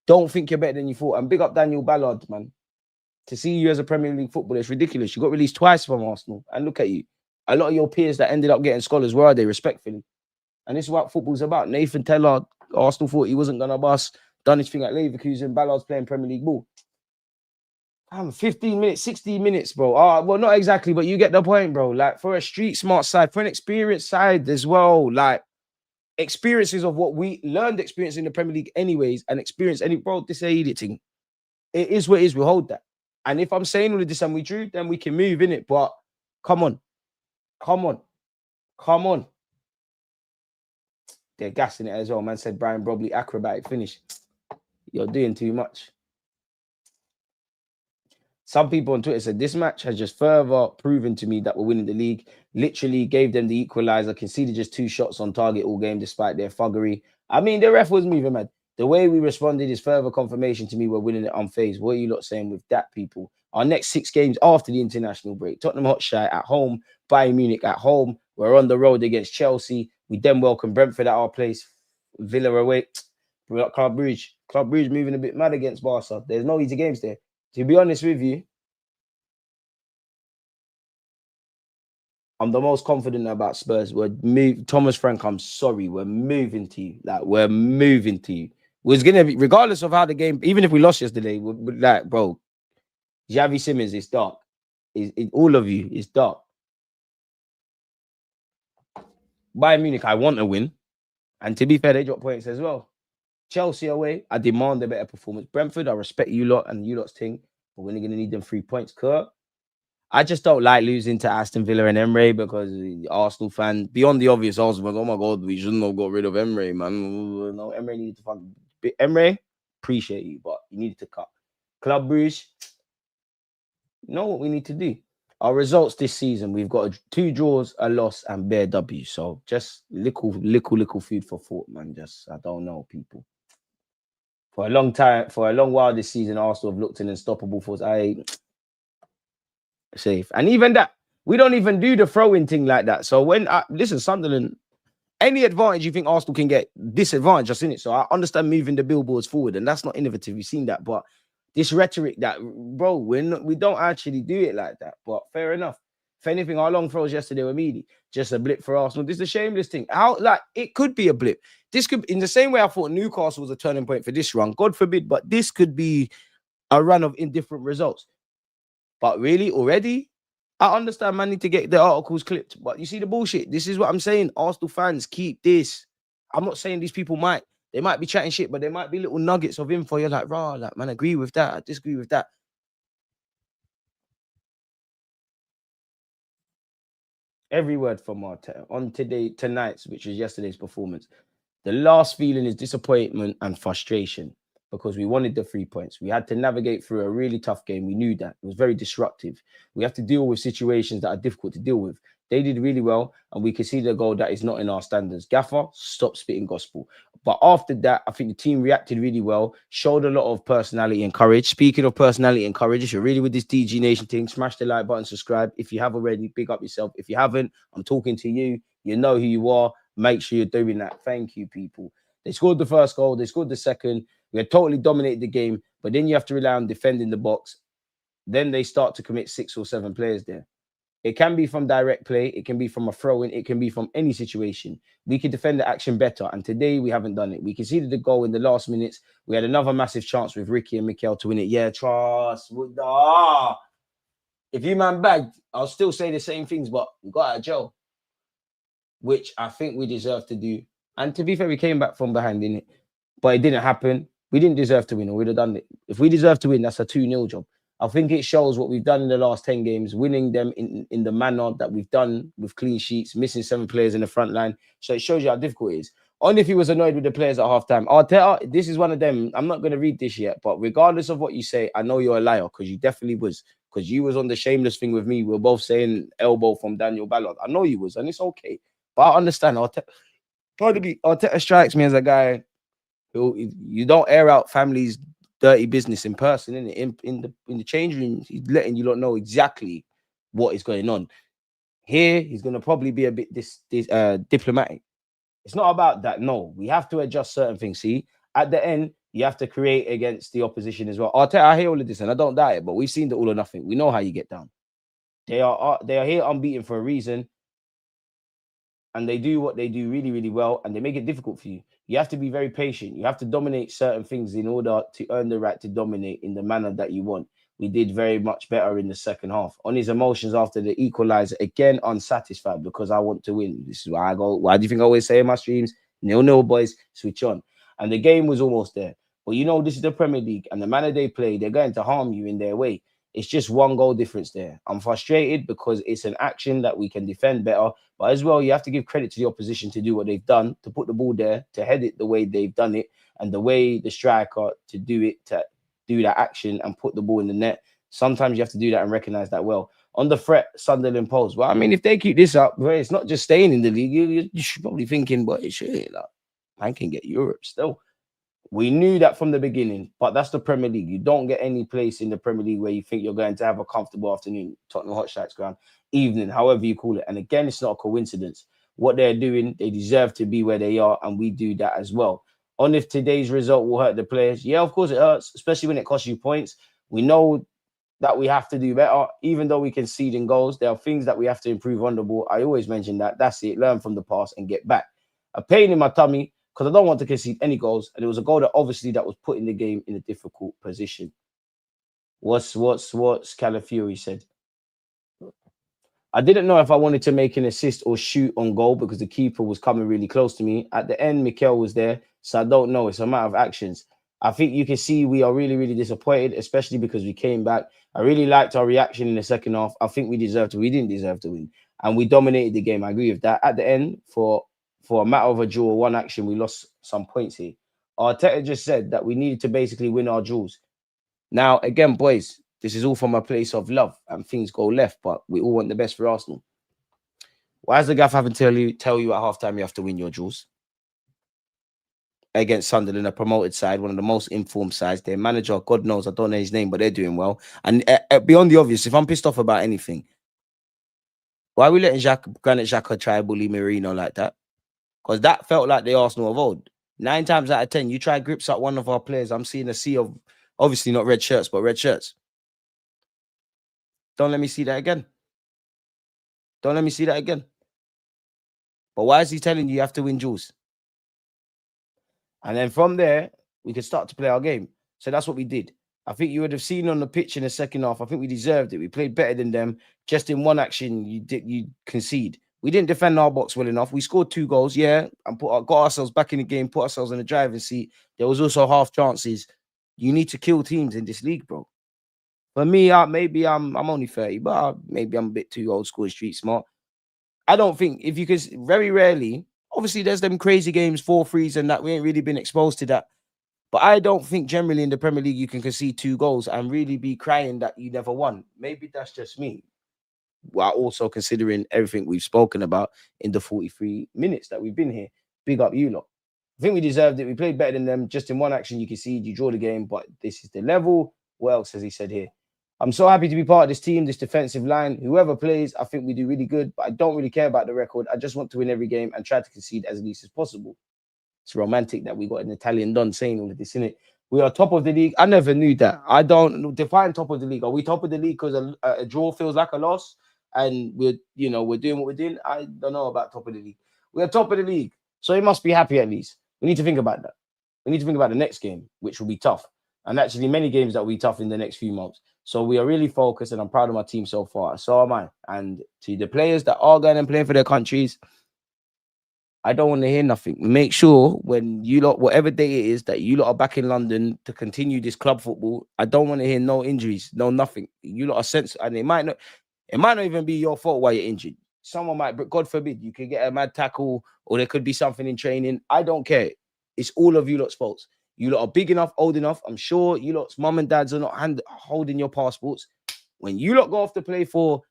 Don't think you're better than you thought. And big up Daniel Ballard, man. To see you as a Premier League footballer, it's ridiculous. You got released twice from Arsenal. And look at you. A lot of your peers that ended up getting scholars, where are they, respectfully? And this is what football's about. Nathan Teller, Arsenal thought he wasn't going to bust. Done his thing at Leverkusen. Ballard's playing Premier League ball. 15 minutes, 16 minutes, bro. Well, not exactly, but you get the point, bro. Like, for a street smart side, for an experienced side as well, like, experiences of what we learned experience in the Premier League anyways, and experience any, bro, this ain't it thing. It is what it is. We hold that. And if I'm saying all of this and we drew, then we can move in it. But come on. They're gassing it as well. Man said Brian Brobley acrobatic finish. You're doing too much. Some people on Twitter said this match has just further proven to me that we're winning the league. Literally gave them the equalizer, conceded just 2 shots on target all game despite their thuggery. I mean, the ref was moving mad. The way we responded is further confirmation to me we're winning it unfazed. What are you lot saying with that, people? Our next 6 games after the international break: Tottenham Hotspur at home, Bayern Munich at home. We're on the road against Chelsea. We then welcome Brentford at our place, Villa away. We got Club Brugge. Club Brugge moving a bit mad against Barca. There's no easy games there. To be honest with you, I'm the most confident about Spurs. Thomas Frank, I'm sorry. We're moving to you. Like, we're moving to you. Was going to be, regardless of how the game, even if we lost yesterday, we're like, bro, Xavi Simons, it's dark. All of you, it's dark. Bayern Munich, I want a win. And to be fair, they dropped points as well. Chelsea away, I demand a better performance. Brentford, I respect you lot and you lot's thing, but we're going to need them 3 points. Kurt, I just don't like losing to Aston Villa and Emre because the Arsenal fan, beyond the obvious, Arsenal, oh my God, we shouldn't have got rid of Emre, man. No, Emre needed to fucking... Emre, appreciate you, but you needed to cut. Club Brugge, know what we need to do. Our results this season, we've got 2 draws, a loss, and bare W. So just little food for thought, man. Just, I don't know, people. For a long while this season, Arsenal have looked an unstoppable force. Safe. And even that, we don't even do the throw-in thing like that. So when, listen, Sunderland, any advantage you think Arsenal can get, disadvantage us in it. So I understand moving the billboards forward, and that's not innovative. We've seen that. But this rhetoric that, bro, we don't actually do it like that. But fair enough. If anything, our long throws yesterday were meaty. Just a blip for Arsenal. This is a shameless thing. How, like, it could be a blip. This could, in the same way I thought Newcastle was a turning point for this run, God forbid, but this could be a run of indifferent results. But really, already, I understand man need to get the articles clipped. But you see the bullshit. This is what I'm saying. Arsenal fans, keep this. I'm not saying these people they might be chatting shit, but there might be little nuggets of info. You're like, rah, like, man, I agree with that. I disagree with that. Every word from Arteta on tonight's, which was yesterday's performance. The last feeling is disappointment and frustration because we wanted the 3 points. We had to navigate through a really tough game. We knew that. It was very disruptive. We have to deal with situations that are difficult to deal with. They did really well, and we could see the goal that is not in our standards. Gaffer, stop spitting gospel. But after that, I think the team reacted really well, showed a lot of personality and courage. Speaking of personality and courage, if you're really with this DG Nation thing, smash the like button, subscribe. If you have already, big up yourself. If you haven't, I'm talking to you. You know who you are. Make sure you're doing that. Thank you, people. They scored the first goal. They scored the second. We had totally dominated the game. But then you have to rely on defending the box. Then they start to commit 6 or 7 players there. It can be from direct play. It can be from a throw-in. It can be from any situation. We could defend the action better. And today, we haven't done it. We conceded the goal in the last minutes. We had another massive chance with Ricky and Mikel to win it. Yeah, trust. If you man bagged, I'll still say the same things, but we got out of jail, which I think we deserve to do. And to be fair, we came back from behind in it, but it didn't happen. We didn't deserve to win, or we'd have done it. If we deserve to win, that's a 2-0 job. I think it shows what we've done in the last 10 games, winning them in the manner that we've done with clean sheets, missing 7 players in the front line. So it shows you how difficult it is. Only if he was annoyed with the players at halftime. Arteta, this is one of them. I'm not going to read this yet, but regardless of what you say, I know you're a liar because you definitely was. Because you was on the shameless thing with me. We were both saying elbow from Daniel Ballard. I know you was, and it's okay. But I understand. Arteta strikes me as a guy who, you don't air out families' dirty business in person, in the change room. He's letting you not know exactly what is going on. Here, he's going to probably be a bit diplomatic. It's not about that. No, we have to adjust certain things. See, at the end, You have to create against the opposition as well. I hear all of this, and I don't doubt it, but we've seen the all or nothing. We know how you get down. They are here unbeaten for a reason, and they do what they do really, really well, and they make it difficult for you. You have to be very patient. You have to dominate certain things in order to earn the right to dominate in the manner that you want. We did very much better in the second half. On his emotions after the equalizer, again unsatisfied because I want to win. This is why I go. Why do you think I always say in my streams, 0-0 boys, switch on. And the game was almost there. But you know, this is the Premier League, and the manner they play, they're going to harm you in their way. It's just one goal difference there. I'm frustrated because it's an action that we can defend better. But as well, you have to give credit to the opposition to do what they've done, to put the ball there, to head it the way they've done it, and the way the striker to do it, to do that action and put the ball in the net. Sometimes you have to do that and recognize that well. On the threat, Sunderland pose. Well, I mean, if they keep this up, well, it's not just staying in the league. You should probably thinking, but it should, like, man can get Europe still. We knew that from the beginning, but that's the Premier League. You don't get any place in the Premier League where you think you're going to have a comfortable afternoon, Tottenham Hotspur's ground, evening, however you call it. And again, it's not a coincidence. What they're doing, they deserve to be where they are, and we do that as well. On if today's result will hurt the players, yeah, of course it hurts, especially when it costs you points. We know that we have to do better, even though we concede in goals. There are things that we have to improve on the ball. I always mention that. That's it. Learn from the past and get back. A pain in my tummy because I don't want to concede any goals. And it was a goal that obviously that was putting the game in a difficult position. What's Calafiori said? I didn't know if I wanted to make an assist or shoot on goal because the keeper was coming really close to me. At the end, Mikel was there, so I don't know. It's a matter of actions. I think you can see we are really, really disappointed, especially because we came back. I really liked our reaction in the second half. I think we didn't deserve to win. And we dominated the game. I agree with that. At the end, for a matter of a draw, one action, we lost some points here. Arteta just said that we needed to basically win our draws. Now, again, boys, this is all from a place of love and things go left, but we all want the best for Arsenal. Why is the gaff having to tell you at halftime you have to win your draws? Against Sunderland, a promoted side, one of the most informed sides. Their manager, God knows, I don't know his name, but they're doing well. And beyond the obvious, if I'm pissed off about anything, why are we letting Granit Xhaka try bully Marino like that? Because that felt like the Arsenal of old. 9 times out of 10, you try grips up one of our players. I'm seeing a sea of, obviously not red shirts, but red shirts. Don't let me see that again. Don't let me see that again. But why is he telling you have to win duels? And then from there, we could start to play our game. So that's what we did. I think you would have seen on the pitch in the second half. I think we deserved it. We played better than them. Just in one action, you concede. We didn't defend our box well enough. We scored 2 goals, yeah, and got ourselves back in the game, put ourselves in the driving seat. There was also half chances. You need to kill teams in this league, bro. For me, maybe I'm only 30, but maybe I'm a bit too old school, street smart. I don't think if you could, very rarely, obviously there's them crazy games, 4-3s and that. We ain't really been exposed to that. But I don't think generally in the Premier League you can concede 2 goals and really be crying that you never won. Maybe that's just me. While also considering everything we've spoken about in the 43 minutes that we've been here. Big up you lot. I think we deserved it. We played better than them. Just in one action, you concede, you draw the game, but this is the level. What else has he said here? I'm so happy to be part of this team, this defensive line. Whoever plays, I think we do really good, but I don't really care about the record. I just want to win every game and try to concede as least as possible. It's romantic that we got an Italian Don saying all of this, innit? We are top of the league. I never knew that. I don't define top of the league. Are we top of the league because a draw feels like a loss and we're doing what we're doing? I don't know about top of the league. We're top of the league, so he must be happy at least. We need to think about that. We need to think about the next game, which will be tough. And actually, many games that will be tough in the next few months. So we are really focused, and I'm proud of my team so far. So am I. And to the players that are going and playing for their countries, I don't want to hear nothing. Make sure when you lot, whatever day it is, that you lot are back in London to continue this club football. I don't want to hear no injuries, no nothing. You lot are sensitive, and it might not even be your fault why you're injured. Someone might, God forbid, you could get a mad tackle, or there could be something in training. I don't care. It's all of you lot's faults. You lot are big enough, old enough. I'm sure you lot's mum and dads are not holding your passports. When you lot go off to play for,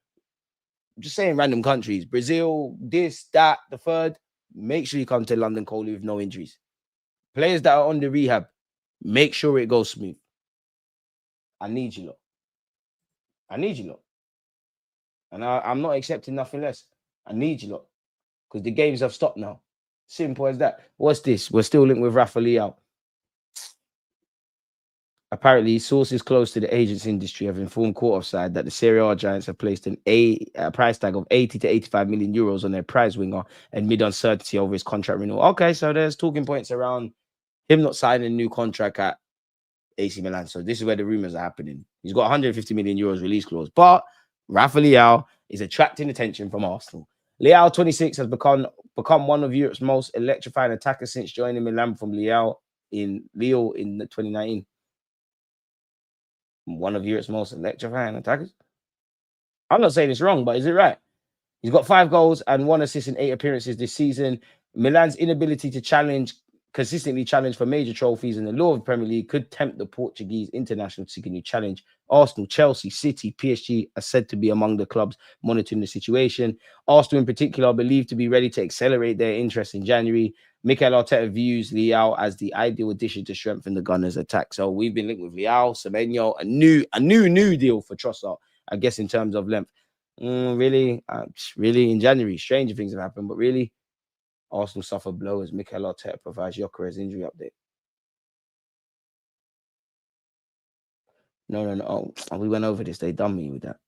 just saying random countries, Brazil, this, that, the third, make sure you come to London Coley with no injuries. Players that are on the rehab, make sure it goes smooth. I need you lot. I need you lot. And I'm not accepting nothing less. I need you lot. Because the games have stopped now. Simple as that. What's this? We're still linked with Rafa Leao. Apparently, sources close to the agents industry have informed court offside that the Serie A giants have placed a price tag of 80 to 85 million euros on their prize winger amid uncertainty over his contract renewal. Okay, so there's talking points around him not signing a new contract at AC Milan. So this is where the rumors are happening. He's got 150 million euros release clause, but Rafa Leao is attracting attention from Arsenal. Leao, 26, has become one of Europe's most electrifying attackers since joining Milan from Lille in 2019. One of Europe's most electrifying attackers. I'm not saying it's wrong, but is it right? He's got 5 goals and 1 assist in 8 appearances this season. Milan's inability to consistently challenge for major trophies in the law of the Premier League could tempt the Portuguese international to seek a new challenge. Arsenal, Chelsea, City, PSG are said to be among the clubs monitoring the situation. Arsenal in particular are believed to be ready to accelerate their interest in January. Mikel Arteta views Leao as the ideal addition to strengthen the Gunners' attack. So we've been linked with Leao, Semenyo, a new deal for Trossard, I guess, in terms of length. Really, in January, stranger things have happened, but really, Arsenal suffer blow as Mikel Arteta provides Gyökeres injury update. No. Oh, we went over this. They done me with that.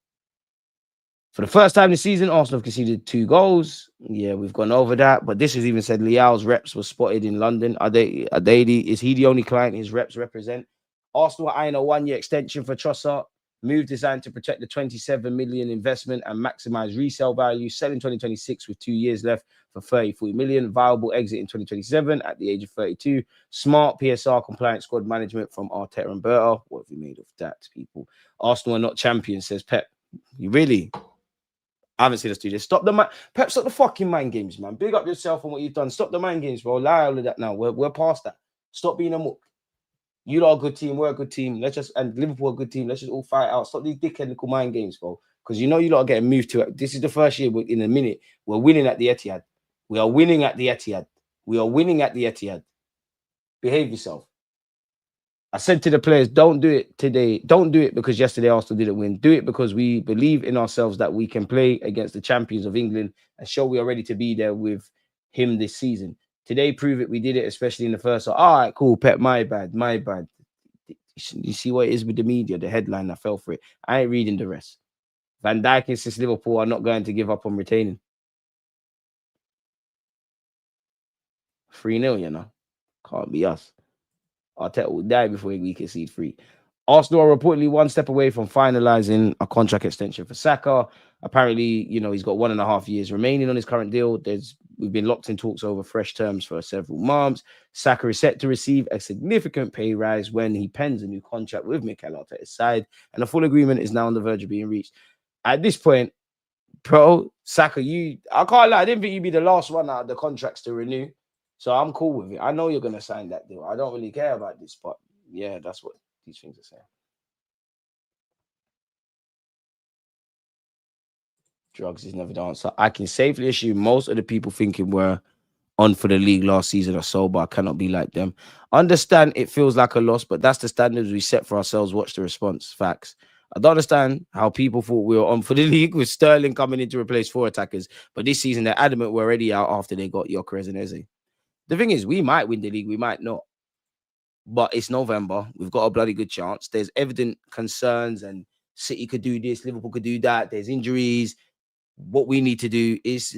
For the first time this season, Arsenal have conceded 2 goals. Yeah, we've gone over that. But this has even said Leao's reps were spotted in London. Is he the only client his reps represent? Arsenal are eyeing a 1-year extension for Trossard. Move designed to protect the 27 million investment and maximize resale value. Sell in 2026 with 2 years left for 40 million. Viable exit in 2027 at the age of 32. Smart PSR compliant squad management from Arteta and Berta. What have we made of that, people? Arsenal are not champions, says Pep. You really? I haven't seen us do this. Pep, stop the fucking mind games, man. Big up yourself and what you've done. Stop the mind games, bro. Lie all of that now. We're past that. Stop being a mook. You lot are a good team. We're a good team. And Liverpool a good team. Let's just all fight out. Stop these dickhead mind games, bro. Because you know you lot are getting moved to it. This is the first year in a minute. We're winning at the Etihad. We are winning at the Etihad. We are winning at the Etihad. Behave yourself. I said to the players, don't do it today. Don't do it because yesterday Arsenal didn't win. Do it because we believe in ourselves that we can play against the champions of England and show we are ready to be there with him this season. Today, prove it. We did it, especially in the first. All right, cool, Pep. My bad. You see what it is with the media, the headline. I fell for it. I ain't reading the rest. Van Dijk insists Liverpool are not going to give up on retaining. 3-0, you know. Can't be us. Arteta will die before we concede 3. Arsenal are reportedly 1 step away from finalizing a contract extension for Saka. Apparently, he's got 1.5 years remaining on his current deal. We've been locked in talks over fresh terms for several months. Saka is set to receive a significant pay rise when he pens a new contract with Mikel Arteta's side, and a full agreement is now on the verge of being reached. At this point, bro, Saka, I can't lie, I didn't think you'd be the last one out of the contracts to renew. So I'm cool with it. I know you're going to sign that deal. I don't really care about this, but yeah, that's what these things are saying. Drugs is never the answer. I can safely assume most of the people thinking we're on for the league last season are sober. I cannot be like them. Understand it feels like a loss, but that's the standards we set for ourselves. Watch the response. Facts. I don't understand how people thought we were on for the league with Sterling coming in to replace 4 attackers, but this season they're adamant we're already out after they got Gyökeres and Eze. The thing is, we might win the league, we might not. But it's November. We've got a bloody good chance. There's evident concerns, and City could do this, Liverpool could do that. There's injuries. What we need to do is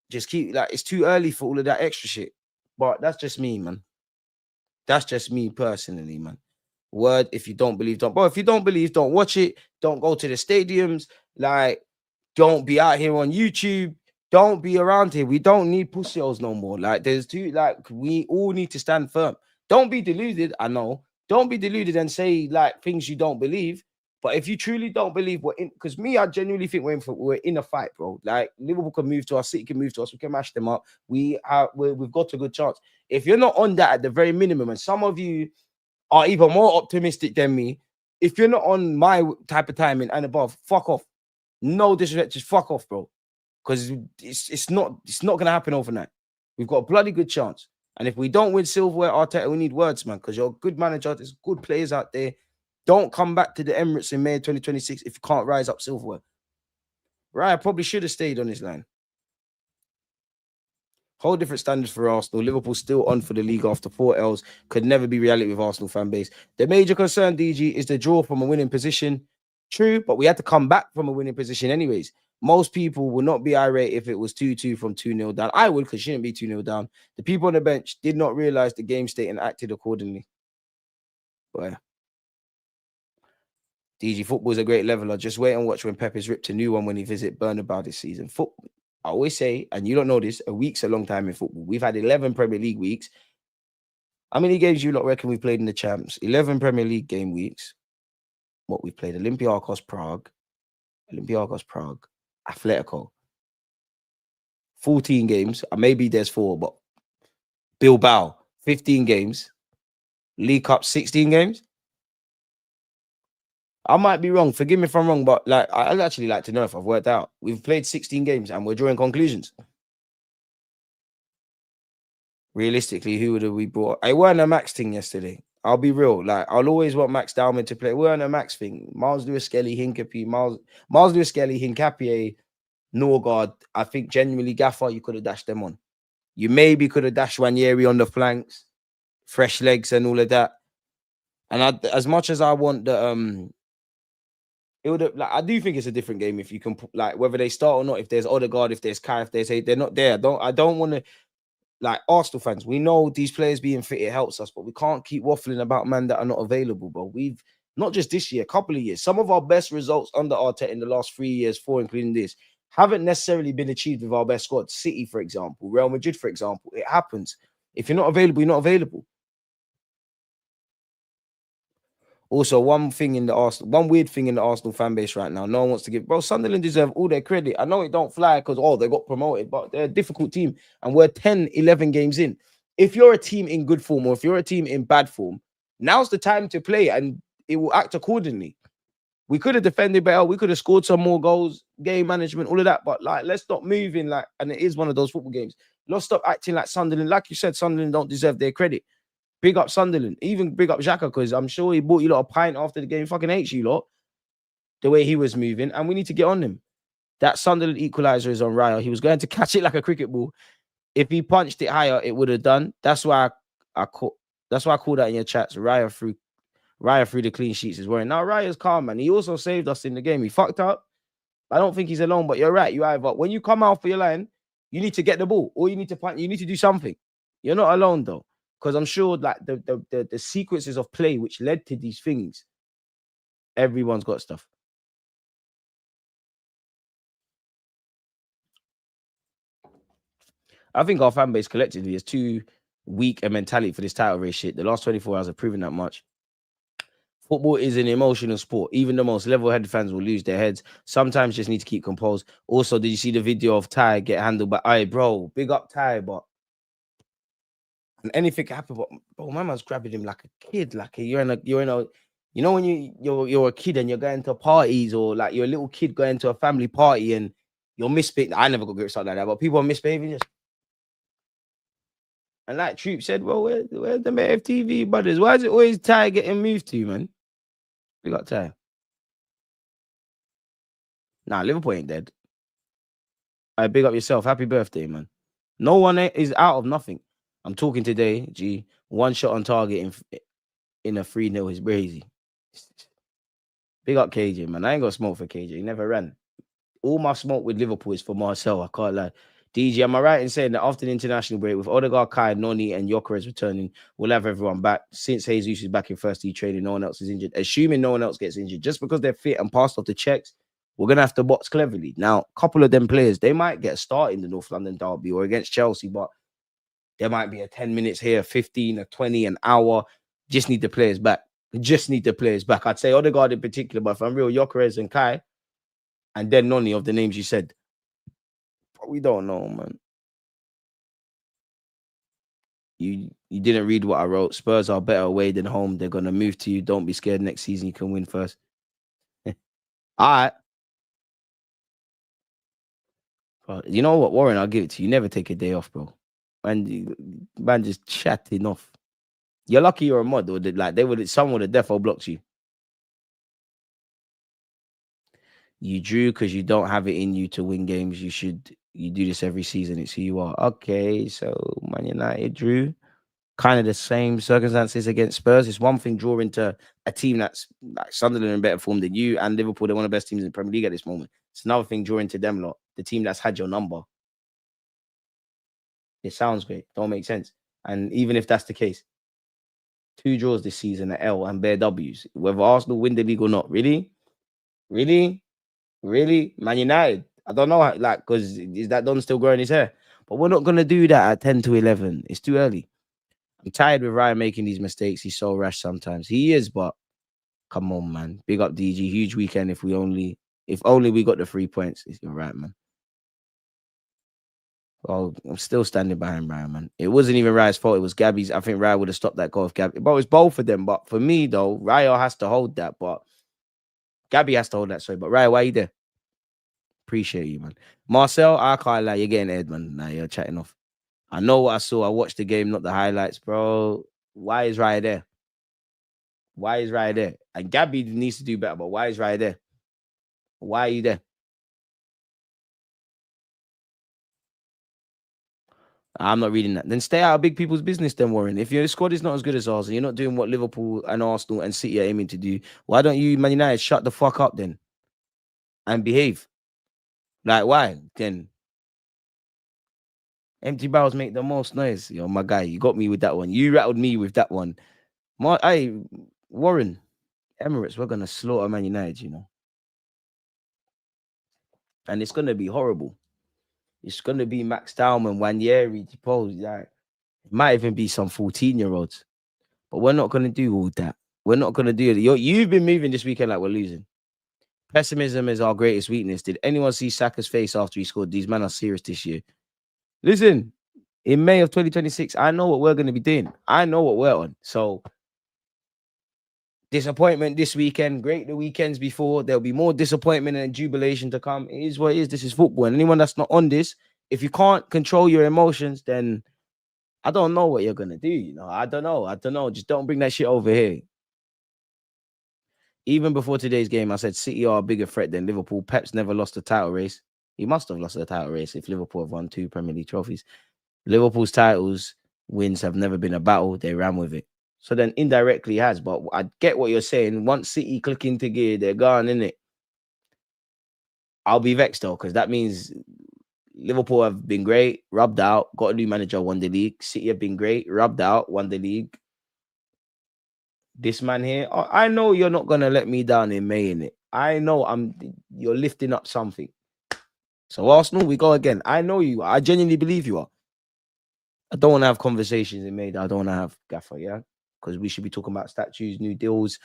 just keep it's too early for all of that extra shit. But that's just me, man. That's just me personally, man. Word, if you don't believe, don't. But if you don't believe, don't watch it. Don't go to the stadiums. Don't be out here on YouTube. Don't be around here. We don't need pussies no more. We all need to stand firm. Don't be deluded. I know. Don't be deluded and say things you don't believe. But if you truly don't believe we're in, because I genuinely think we're in a fight, bro. Liverpool can move to us, City can move to us, we can mash them up. We've got a good chance. If you're not on that at the very minimum, and some of you are even more optimistic than me, if you're not on my type of timing and above, fuck off. No disrespect, just fuck off, bro. Because it's not gonna happen overnight. We've got a bloody good chance. And if we don't win silverware, Arteta, we need words, man. Because you're a good manager. There's good players out there. Don't come back to the Emirates in May 2026 if you can't rise up silverware. Right, I probably should have stayed on this line. Whole different standards for Arsenal. Liverpool still on for the league after 4 L's. Could never be reality with Arsenal fan base. The major concern, DG, is the draw from a winning position. True, but we had to come back from a winning position anyways. Most people will not be irate if it was 2-2 from 2-0 down. I would, because it shouldn't be 2-0 down. The people on the bench did not realize the game state and acted accordingly. But DG, football is a great leveler. Just wait and watch when Pep is ripped a new one when he visit Bernabeu this season. Football, I always say, and you don't know this, a week's a long time in football. We've had 11 Premier League weeks. How many games you lot reckon we've played in the champs? 11 Premier League game weeks. What we've played: Olympiacos Prague, Atletico. 14 games. Maybe there's 4, but Bilbao, 15 games. League Cup, 16 games. I might be wrong. Forgive me if I'm wrong, but like I'd actually like to know if I've worked out. We've played 16 games and we're drawing conclusions. Realistically, who would have we brought? It weren't a Max thing yesterday. I'll be real. Like I'll always want Max Dowman to play. It weren't a Max thing. Miles Lewis Skelly, Hincapie, Miles Lewis Skelly, Hincapie, Norgard. I think genuinely, Gaffer, you could have dashed them on. You maybe could have dashed Wanyeri on the flanks, fresh legs and all of that. And as much as I want the it would have, like, I do think it's a different game if you can, like, whether they start or not. If there's Odegaard, if there's Kai, if there's they're not there. I don't want to, like, Arsenal fans. We know these players being fit, it helps us, but we can't keep waffling about men that are not available. But we've not just this year, a couple of years. Some of our best results under Arteta in the last 3 years, 4 including this, haven't necessarily been achieved with our best squad. City, for example, Real Madrid, for example, it happens. If you're not available, you're not available. Also, one weird thing in the Arsenal fan base right now, no one wants to give. Bro, Sunderland deserve all their credit. I know it don't fly because, they got promoted, but they're a difficult team. And we're 10, 11 games in. If you're a team in good form or if you're a team in bad form, now's the time to play and it will act accordingly. We could have defended better. We could have scored some more goals, game management, all of that. But, like, let's stop moving like, and it is one of those football games. Let's stop acting like Sunderland. Like you said, Sunderland don't deserve their credit. Big up Sunderland. Even big up Xhaka, because I'm sure he bought you lot a pint after the game. Fucking hates you lot. The way he was moving. And we need to get on him. That Sunderland equaliser is on Raya. He was going to catch it like a cricket ball. If he punched it higher, it would have done. That's why I called that in your chats. Raya through the clean sheets is worrying. Now Raya's calm, man. He also saved us in the game. He fucked up. I don't think he's alone, but you're right. You either when you come out for your line, you need to get the ball, or you need to punch, you need to do something. You're not alone though. Because I'm sure like the sequences of play which led to these things, everyone's got stuff. I think our fan base collectively is too weak a mentality for this title race shit. The last 24 hours have proven that much. Football is an emotional sport. Even the most level-headed fans will lose their heads. Sometimes just need to keep composed. Also, did you see the video of Ty get handled by? Aye, bro, big up Ty, but and anything can happen. But bro, my man's grabbing him like a kid. Like you're in a, you know when you're a kid and you're going to parties, or like you're a little kid going to a family party and you're misbehaving. I never got grips like that, but people are misbehaving. Just and like Troop said, well, where's the FTV brothers? Why is it always Ty getting moved to, man? We got Ty. Nah, Liverpool ain't dead. I big up yourself. Happy birthday, man. No one is out of nothing. I'm talking today, G. One shot on target in a 3-0 is crazy. Big up KJ, man. I ain't got smoke for KJ. He never ran. All my smoke with Liverpool is for Marcel. I can't lie. DG, am I right in saying that after the international break, with Odegaard, Kai, Noni, and Gyökeres returning, we'll have everyone back? Since Jesus is back in first team training, no one else is injured. Assuming no one else gets injured, just because they're fit and passed off the checks, we're going to have to box cleverly. Now, a couple of them players, they might get a start in the North London derby or against Chelsea, but there might be a 10 minutes here, 15, a 20, an hour. Just need the players back. Just need the players back. I'd say Odegaard in particular, but if I'm real, Gyökeres and Kai, and then Noni of the names you said. But we don't know, man. You didn't read what I wrote. Spurs are better away than home. They're going to move to you. Don't be scared. Next season, you can win first. All right. But you know what, Warren? I'll give it to you. You never take a day off, bro. Man just chatting off. You're lucky you're a mod, or someone would have defo blocked you. You drew because you don't have it in you to win games. You should You do this every season. It's who you are. Okay, so Man United drew. Kind of the same circumstances against Spurs. It's one thing drawing to a team that's like Sunderland in better form than you and Liverpool. They're one of the best teams in the Premier League at this moment. It's another thing drawing to them lot, the team that's had your number. It sounds great. Don't make sense. And even if that's the case, 2 draws this season at L and bare W's. Whether Arsenal win the league or not. Really? Really? Really? Man United. I don't know how, like, because is that Don still growing his hair? But we're not gonna do that at 10 to 11. It's too early. I'm tired with Ryan making these mistakes. He's so rash sometimes. He is, but come on, man. Big up DG. Huge weekend if only we got the 3 points. You're right, man. Well, I'm still standing behind Ryan, man. It wasn't even Ryan's fault. It was Gabby's. I think Ryan would have stopped that goal if Gabby. But it's both of them. But for me, though, Ryan has to hold that. But Gabby has to hold that. Sorry. But Ryan, why you there? Appreciate you, man. Marcel, I can't lie. You're getting Ed, man. Nah, you're chatting off. I know what I saw. I watched the game, not the highlights, bro. Why is Ryan there? Why is Ryan there? And Gabby needs to do better, but why is Ryan there? Why are you there? I'm not reading that. Then stay out of big people's business, then, Warren. If your squad is not as good as ours and you're not doing what Liverpool and Arsenal and City are aiming to do, why don't you, Man United, shut the fuck up then and behave? Like, why? Then empty barrels make the most noise. Yo, my guy, you got me with that one. You rattled me with that one. Hey, Warren, Emirates, we're going to slaughter Man United, you know. And it's going to be horrible. It's going to be Max Dowman, Wanyeri, Pose. Like, it might even be some 14-year-olds. But we're not going to do all that. We're not going to do it. You've been moving this weekend like we're losing. Pessimism is our greatest weakness. Did anyone see Saka's face after he scored? These men are serious this year. Listen, in May of 2026, I know what we're going to be doing. I know what we're on. So, disappointment this weekend. Great the weekends before. There'll be more disappointment and jubilation to come. It is what it is. This is football. And anyone that's not on this, if you can't control your emotions, then I don't know what you're going to do. You know, I don't know. Just don't bring that shit over here. Even before today's game, I said City are a bigger threat than Liverpool. Pep's never lost a title race. He must have lost the title race if Liverpool have won 2 Premier League trophies. Liverpool's titles wins have never been a battle. They ran with it. So then indirectly has. But I get what you're saying. Once City click into gear, they're gone, innit? I'll be vexed though, because that means Liverpool have been great, rubbed out, got a new manager, won the league. City have been great, rubbed out, won the league. This man here, I know you're not gonna let me down in May, innit? I know you're lifting up something. So Arsenal, we go again. I know you. I genuinely believe you are. I don't want to have conversations in May that I don't want to have, Gaffer, yeah? Because we should be talking about statues, new deals,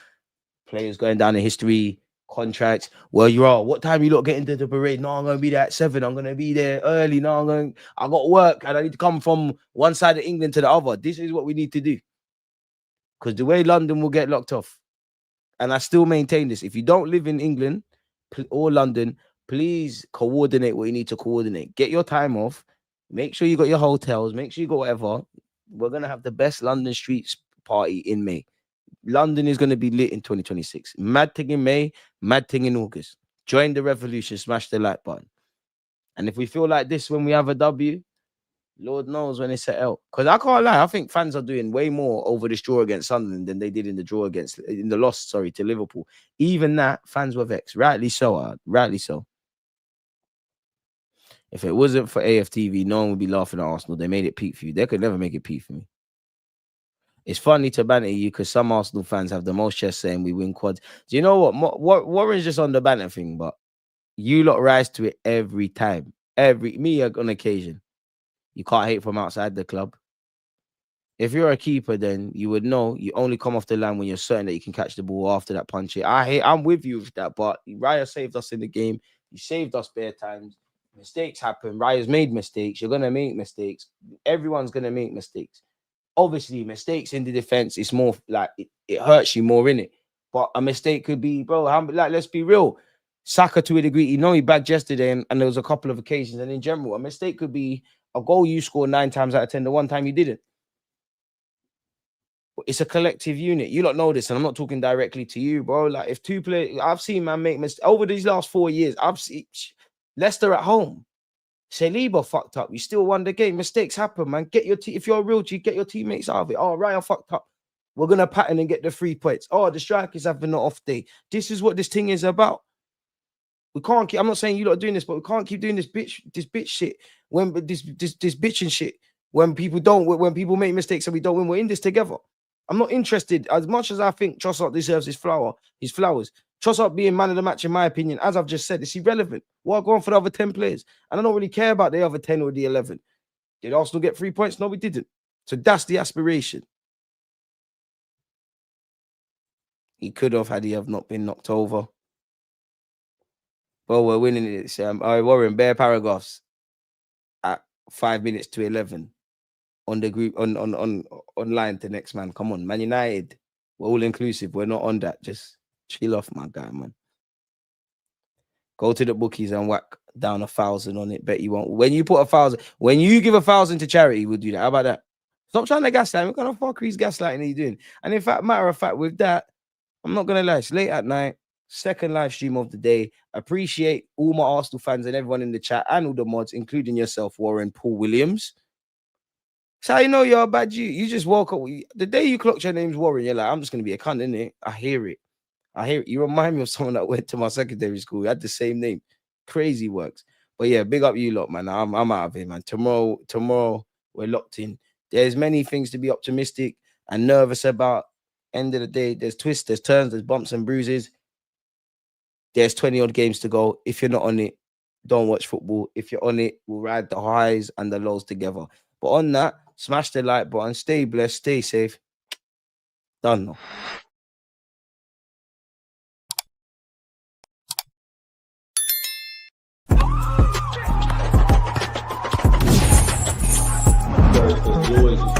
players going down in history, contracts. Well, you are. What time you lot get into the parade? No, I'm going to be there at 7. I'm going to be there early. No, I got work and I need to come from one side of England to the other. This is what we need to do. Because the way London will get locked off, and I still maintain this, if you don't live in England or London, please coordinate what you need to coordinate. Get your time off. Make sure you got your hotels. Make sure you got whatever. We're going to have the best London streets party in May. London is going to be lit in 2026. Mad thing in May, mad thing in August. Join the revolution. Smash the like button. And if we feel like this when we have a W, Lord knows when it's at L. Because I can't lie, I think fans are doing way more over this draw against Sunderland than they did in the loss to Liverpool. Even that, fans were vexed. Rightly so, rightly so. If it wasn't for AFTV, no one would be laughing at Arsenal. They made it peak for you. They could never make it peak for me. It's funny to banter you because some Arsenal fans have the most chest saying we win quads. Do you know what? Warren's just on the banter thing, but you lot rise to it every time. Me on occasion. You can't hate from outside the club. If you're a keeper, then you would know you only come off the line when you're certain that you can catch the ball after that punch. I'm with you with that, but Raya saved us in the game. He saved us bare times. Mistakes happen. Raya's made mistakes. You're gonna make mistakes. Everyone's gonna make mistakes. Obviously, mistakes in the defense is more like it hurts you more in it. But a mistake could be, bro. Like, let's be real. Saka to a degree, he bagged yesterday, and there was a couple of occasions. And in general, a mistake could be a goal you scored 9 times out of 10. The one time you didn't. It's a collective unit. You don't know this, and I'm not talking directly to you, bro. Like if 2 players, I've seen man make mistakes over these last 4 years. I've seen Leicester at home. Saliba fucked up. You still won the game. Mistakes happen, man. Get your if you're a real G, get your teammates out of it. Oh, Ryan fucked up. We're gonna pattern and get the 3 points. Oh, the strikers having an off day. This is what this thing is about. We can't keep. I'm not saying you lot are doing this, but we can't keep doing this bitch shit. When this bitching shit. When people make mistakes and we don't win, we're in this together. I'm not interested. As much as I think Trossard deserves his flowers. Trossard being man of the match, in my opinion, as I've just said, it's irrelevant. What going for the other 10 players? And I don't really care about the other 10 or the 11. Did Arsenal get 3 points? No, we didn't. So that's the aspiration. He could have had he have not been knocked over. Well, we're winning it. Warren, bare paragraphs at 5 minutes to 11 on the group on online to next man. Come on, Man United. We're all inclusive. We're not on that. Just chill off, my guy, man. Go to the bookies and whack down 1,000 on it. Bet you won't. When you put 1,000, when you give 1,000 to charity, we'll do that. How about that? Stop trying to gaslight. What kind of fuckery's gaslighting are you doing? And in fact, matter of fact, with that, I'm not gonna lie. It's late at night. Second live stream of the day. Appreciate all my Arsenal fans and everyone in the chat and all the mods, including yourself, Warren, Paul Williams. That's how you know you're a bad G. You just woke up. The day you clocked your name's Warren, you're like, I'm just going to be a cunt, innit? I hear it. You remind me of someone that went to my secondary school. He had the same name. Crazy works. But yeah, big up you lot, man. I'm out of here, man. Tomorrow, we're locked in. There's many things to be optimistic and nervous about. End of the day, there's twists, there's turns, there's bumps and bruises. There's 20 odd games to go. If you're not on it, don't watch football. If you're on it, we'll ride the highs and the lows together. But on that, smash the like button. Stay blessed. Stay safe. Done now. Always